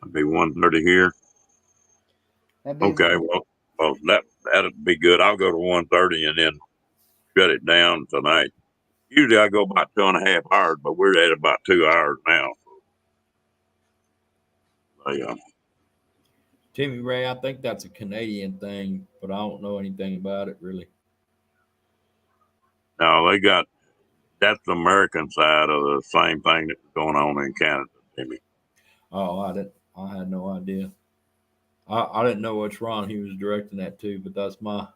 [SPEAKER 1] It'll be 1:30 here.
[SPEAKER 2] That'd be
[SPEAKER 1] Okay, well that'd be good. I'll go to 1:30 and then shut it down tonight. Usually I go about 2.5 hours, but we're at about 2 hours now. So, yeah.
[SPEAKER 3] Timmy Ray, I think that's a Canadian thing, but I don't know anything about it really.
[SPEAKER 1] Now that's the American side of the same thing that's going on in Canada, Jimmy.
[SPEAKER 3] Oh, I had no idea. I didn't know which Ron he was directing that to, but that's my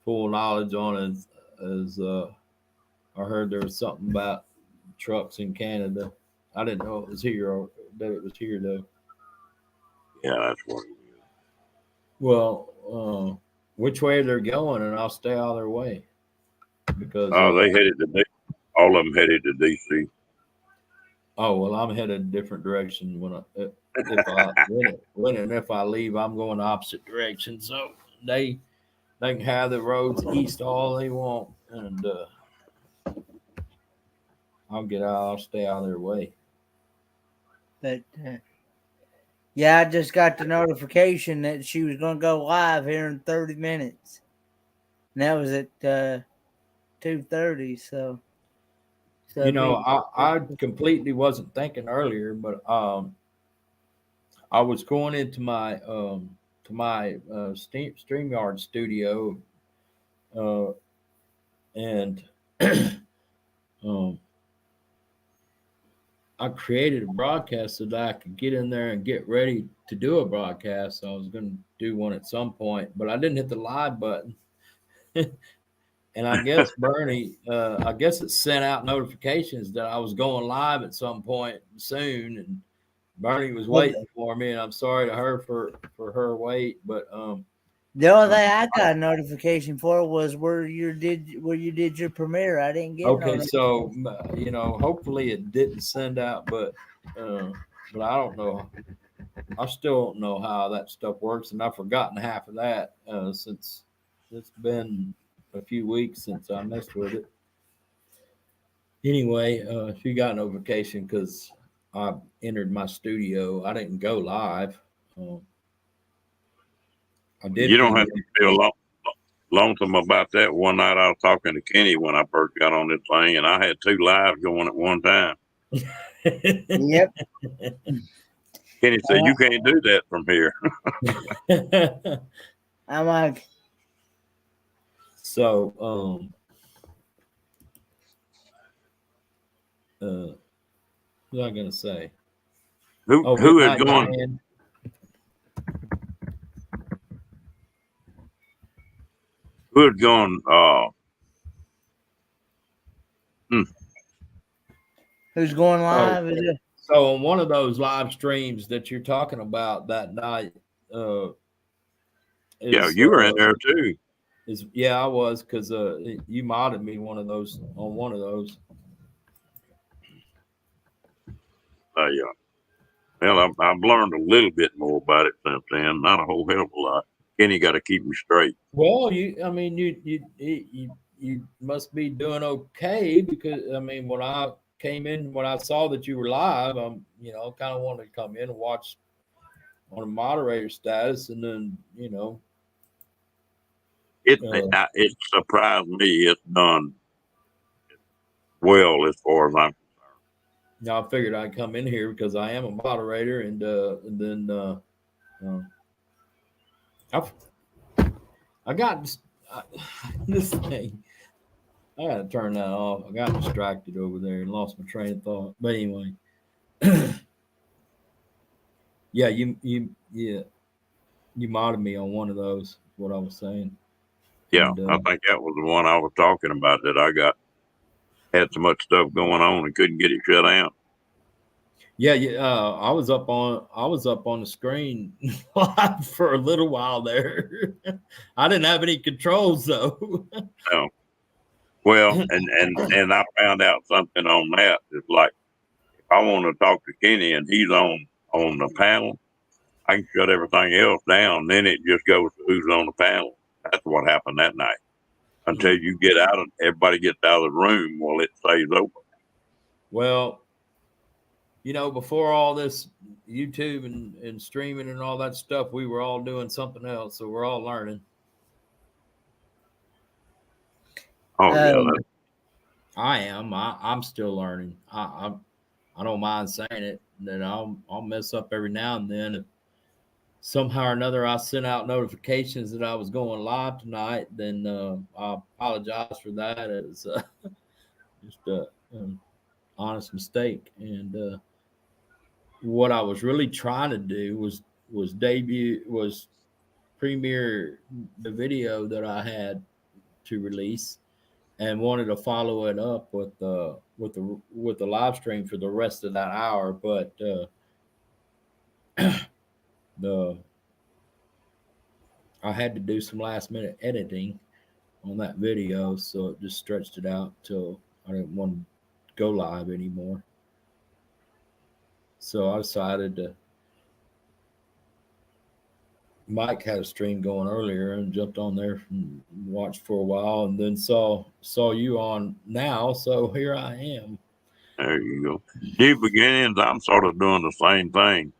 [SPEAKER 3] full knowledge on it. As I heard there was something about trucks in Canada. I didn't know it was here or that it was here though.
[SPEAKER 1] Yeah, that's what it is.
[SPEAKER 3] Well, which way they're going, and I'll stay out of their way because
[SPEAKER 1] Oh, they headed to all of them headed to DC.
[SPEAKER 3] oh well, I'm headed a different direction when when and if I leave, I'm going the opposite direction. So they can have the roads east all they want, and I'll get out. I'll stay out of their way.
[SPEAKER 2] but yeah, I just got the notification that she was going to go live here in 30 minutes, and that was at 2:30. So
[SPEAKER 3] I completely wasn't thinking earlier, but I was going into my StreamYard studio, uh, and um, I created a broadcast so that I could get in there and get ready to do a broadcast. So I was going to do one at some point, but I didn't hit the live button. And I guess Bernie, I guess it sent out notifications that I was going live at some point soon, and Bernie was waiting for me. And I'm sorry to her for her wait, but
[SPEAKER 2] the only thing I got a notification for was where you did your premiere. I didn't get
[SPEAKER 3] okay. So hopefully it didn't send out, but I don't know. I still don't know how that stuff works, and I've forgotten half of that since it's been a few weeks since I messed with it. Anyway, she got a notification because I entered my studio. I didn't go live. I did.
[SPEAKER 1] You don't have to feel lonesome about that. One night I was talking to Kenny when I first got on this thing, and I had 2 lives going at one time.
[SPEAKER 2] Yep.
[SPEAKER 1] Kenny said, "You can't do that from here."
[SPEAKER 2] I'm like,
[SPEAKER 3] so what was I gonna say?
[SPEAKER 1] Who had gone? Who had gone?
[SPEAKER 2] Who's going live?
[SPEAKER 3] So on one of those live streams that you're talking about that night,
[SPEAKER 1] yeah, you were in there too.
[SPEAKER 3] Yeah, I was, because you modded me on one of those.
[SPEAKER 1] Yeah. Well, I've learned a little bit more about it since then. Not a whole hell of a lot. Kenny got to keep me straight.
[SPEAKER 3] Well, you must be doing okay, because I mean, when I came in, when I saw that you were live, I'm kind of wanted to come in and watch on a moderator status, and then
[SPEAKER 1] it surprised me. It's done well as far as I'm concerned.
[SPEAKER 3] Now I figured I'd come in here because I am a moderator, and then I got this thing. I got to turn that off. I got distracted over there and lost my train of thought. But anyway, yeah, you modded me on one of those. What I was saying.
[SPEAKER 1] Yeah, and, I think that was the one I was talking about, that had so much stuff going on and couldn't get it shut down.
[SPEAKER 3] Yeah, I was up on the screen for a little while there. I didn't have any controls though.
[SPEAKER 1] No. Well, and I found out something on that. It's like, if I want to talk to Kenny and he's on the panel, I can shut everything else down. Then it just goes to who's on the panel. That's what happened that night. Until you get out and everybody gets out of the room, while it stays open.
[SPEAKER 3] Well, before all this YouTube and streaming and all that stuff, we were all doing something else. So we're all learning.
[SPEAKER 1] Oh, yeah.
[SPEAKER 3] I am. I'm still learning. I don't mind saying it. That I'll mess up every now and then. If somehow or another I sent out notifications that I was going live tonight, then I apologize for that. It's just an honest mistake. And what I was really trying to do was premiere the video that I had to release, and wanted to follow it up with the live stream for the rest of that hour, but I had to do some last minute editing on that video, so it just stretched it out till I didn't want to go live anymore. So I decided to. Mike had a stream going earlier and jumped on there and watched for a while, and then saw you on now. So here I am.
[SPEAKER 1] There you go. New beginnings. I'm sort of doing the same thing.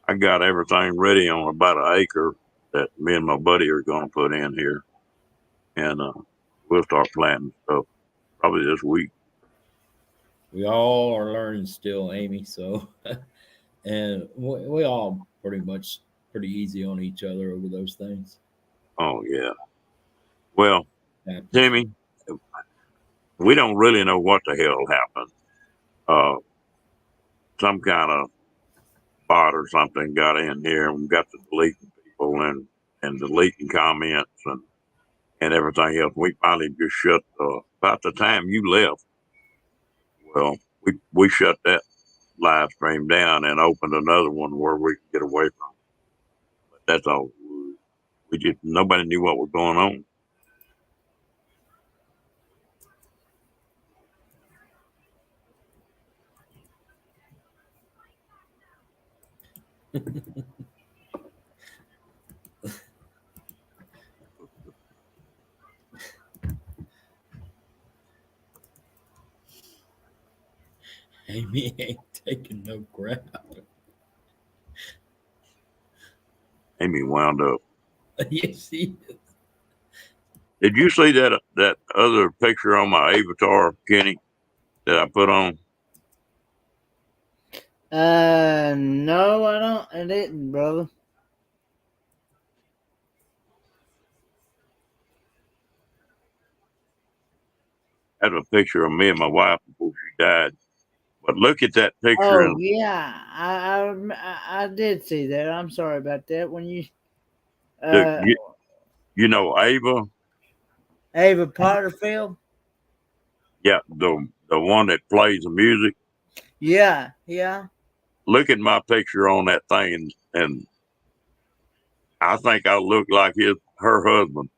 [SPEAKER 1] I got everything ready on about an acre that me and my buddy are going to put in here, and we'll start planting stuff probably this week.
[SPEAKER 3] We all are learning still, Amy. So, and we all pretty easy on each other over those things.
[SPEAKER 1] Oh yeah. Well, Timmy, we don't really know what the hell happened. Some kind of bot or something got in here, and we got to deleting people and deleting comments, and and everything else. We finally just shut. About the time you left, well, we shut that live stream down and opened another one where we could get away from. But that's all. We just nobody knew what was going on.
[SPEAKER 3] Amy ain't taking no crap.
[SPEAKER 1] Amy wound up.
[SPEAKER 3] Yes, she is.
[SPEAKER 1] Did you see that other picture on my avatar, Kenny, that I put on?
[SPEAKER 2] No, I didn't, brother.
[SPEAKER 1] That's a picture of me and my wife before she died. But look at that picture,
[SPEAKER 2] Oh
[SPEAKER 1] and
[SPEAKER 2] yeah, I did see that. I'm sorry about that. When you
[SPEAKER 1] look,
[SPEAKER 2] uh
[SPEAKER 1] you know Ava,
[SPEAKER 2] Ava Potterfield.
[SPEAKER 1] yeah, the one that plays the music.
[SPEAKER 2] Yeah, yeah.
[SPEAKER 1] Look at my picture on that thing, and I think I look like her husband.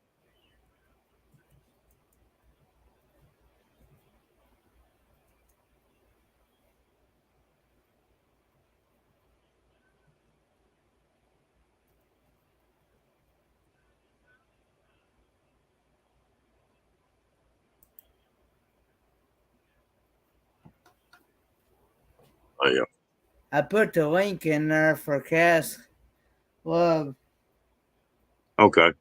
[SPEAKER 1] Yeah.
[SPEAKER 2] I put the link in there for Cass Love.
[SPEAKER 1] Okay.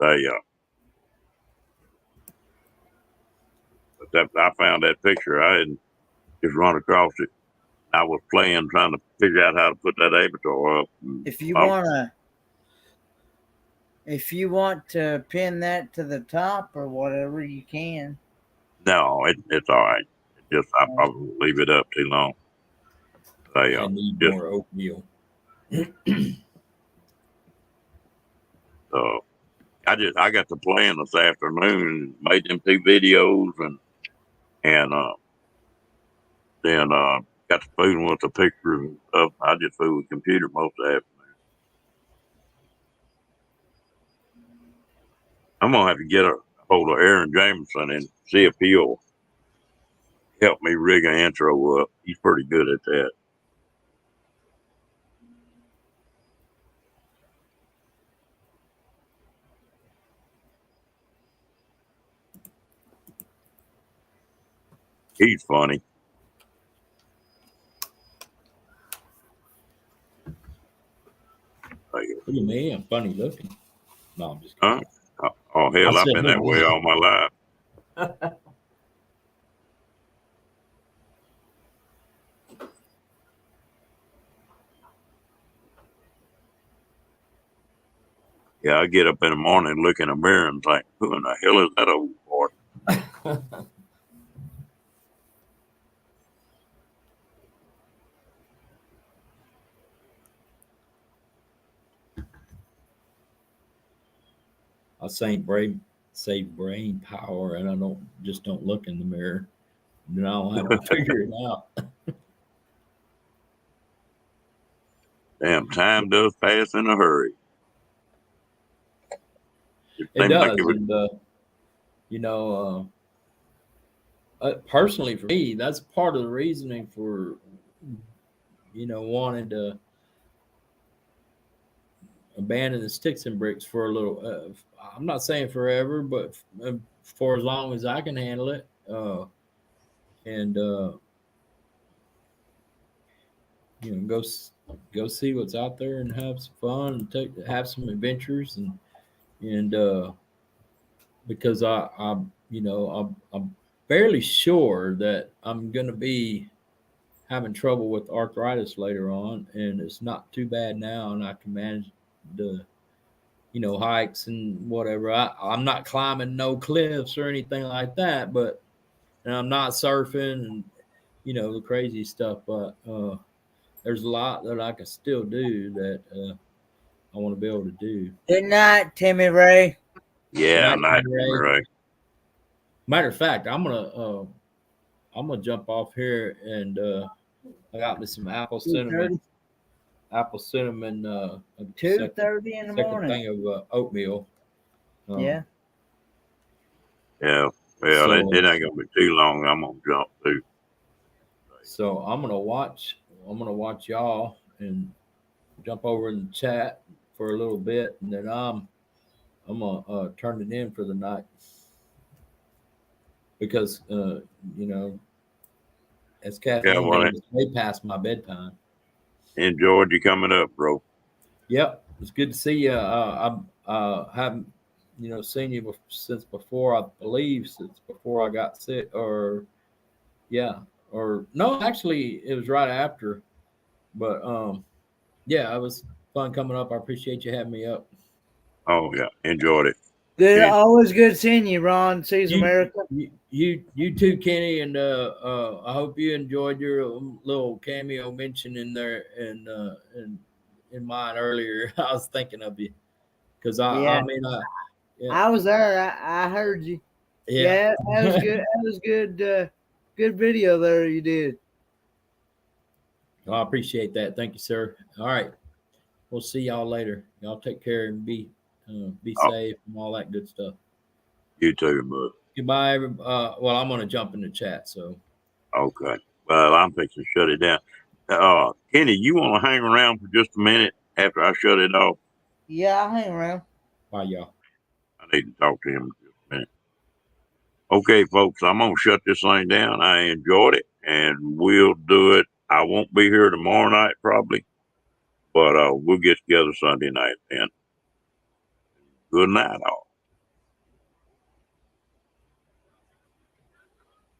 [SPEAKER 1] Yeah. But I found that picture. I hadn't just run across it. I was playing, trying to figure out how to put that avatar up.
[SPEAKER 2] If you wanna, if you want to pin that to the top or whatever, you can.
[SPEAKER 1] No, it's all right. I probably will leave it up too long.
[SPEAKER 3] I need more oatmeal.
[SPEAKER 1] I got to playing this afternoon and made them 2 videos and then got to fooling with the picture and stuff. I just fooled with the computer most of the afternoon. I'm gonna have to get a hold of Aaron Jameson and see if he'll help me rig an intro up. He's pretty good at that. He's funny.
[SPEAKER 3] Look at me, I'm funny looking. No, I'm just kidding.
[SPEAKER 1] Huh? Oh hell, I've been that way all my life. Yeah, I get up in the morning, look in the mirror, and think, "Who in the hell is that old boy?"
[SPEAKER 3] I save brain power, and I don't look in the mirror. Then I don't have to figure it out.
[SPEAKER 1] Damn, time does pass in a hurry.
[SPEAKER 3] It does, and you know, personally for me, that's part of the reasoning for wanting to abandon the sticks and bricks for a little. I'm not saying forever, but for as long as I can handle it, and go see what's out there and have some fun and have some adventures and because I'm fairly sure that I'm gonna be having trouble with arthritis later on, and it's not too bad now, and I can manage the hikes and whatever. I'm not climbing no cliffs or anything like that, and I'm not surfing and the crazy stuff, but there's a lot that I can still do that I want to be able to do.
[SPEAKER 2] Good night, Timmy Ray.
[SPEAKER 1] Yeah,
[SPEAKER 3] Night,
[SPEAKER 1] night,
[SPEAKER 3] Ray.
[SPEAKER 1] right.
[SPEAKER 3] Matter of fact, I'm gonna jump off here and I got me some apple cinnamon
[SPEAKER 2] 2:30 in the
[SPEAKER 3] second
[SPEAKER 2] morning.
[SPEAKER 3] thing of oatmeal.
[SPEAKER 2] Yeah.
[SPEAKER 1] Yeah. Well,
[SPEAKER 3] So
[SPEAKER 1] it ain't gonna be too long. I'm gonna jump too.
[SPEAKER 3] so I'm gonna watch y'all and jump over in the chat for a little bit, and then I'm gonna turn it in for the night because you know, as
[SPEAKER 1] Yeah,
[SPEAKER 3] Kathleen
[SPEAKER 1] well,
[SPEAKER 3] knows, it's way past my bedtime.
[SPEAKER 1] enjoyed you coming up, bro.
[SPEAKER 3] Yep, it's good to see you. I haven't seen you since before, I believe, since before I got sick, or yeah, or no, actually it was right after. But yeah, it was fun coming up. I appreciate you having me up.
[SPEAKER 1] Oh yeah, enjoyed it.
[SPEAKER 2] Good,
[SPEAKER 1] And
[SPEAKER 2] always good seeing you, Ron. Sees
[SPEAKER 3] You,
[SPEAKER 2] America.
[SPEAKER 3] you too, Kenny, and I hope you enjoyed your little cameo mention in there and in mine earlier. I was thinking of you because
[SPEAKER 2] Yeah,
[SPEAKER 3] I mean yeah
[SPEAKER 2] I was there. I heard you.
[SPEAKER 3] yeah.
[SPEAKER 2] Yeah, that was good. That was good. Good video there you did.
[SPEAKER 3] Well, I appreciate that. Thank you, sir. All right, we'll see y'all later. Y'all take care and be
[SPEAKER 1] oh,
[SPEAKER 3] safe and all that good stuff.
[SPEAKER 1] you too, bud.
[SPEAKER 3] Goodbye. Well, I'm gonna jump in the chat. So
[SPEAKER 1] Okay. Well, I'm fixing to shut it down. Kenny, you want to hang around for just a minute after I shut it off?
[SPEAKER 2] Yeah, I'll hang around.
[SPEAKER 3] bye, y'all.
[SPEAKER 1] I need to talk to him for just a minute. Okay, folks, I'm gonna shut this thing down. I enjoyed it, and we'll do it. I won't be here tomorrow night probably, but we'll get together Sunday night then. Good night, all.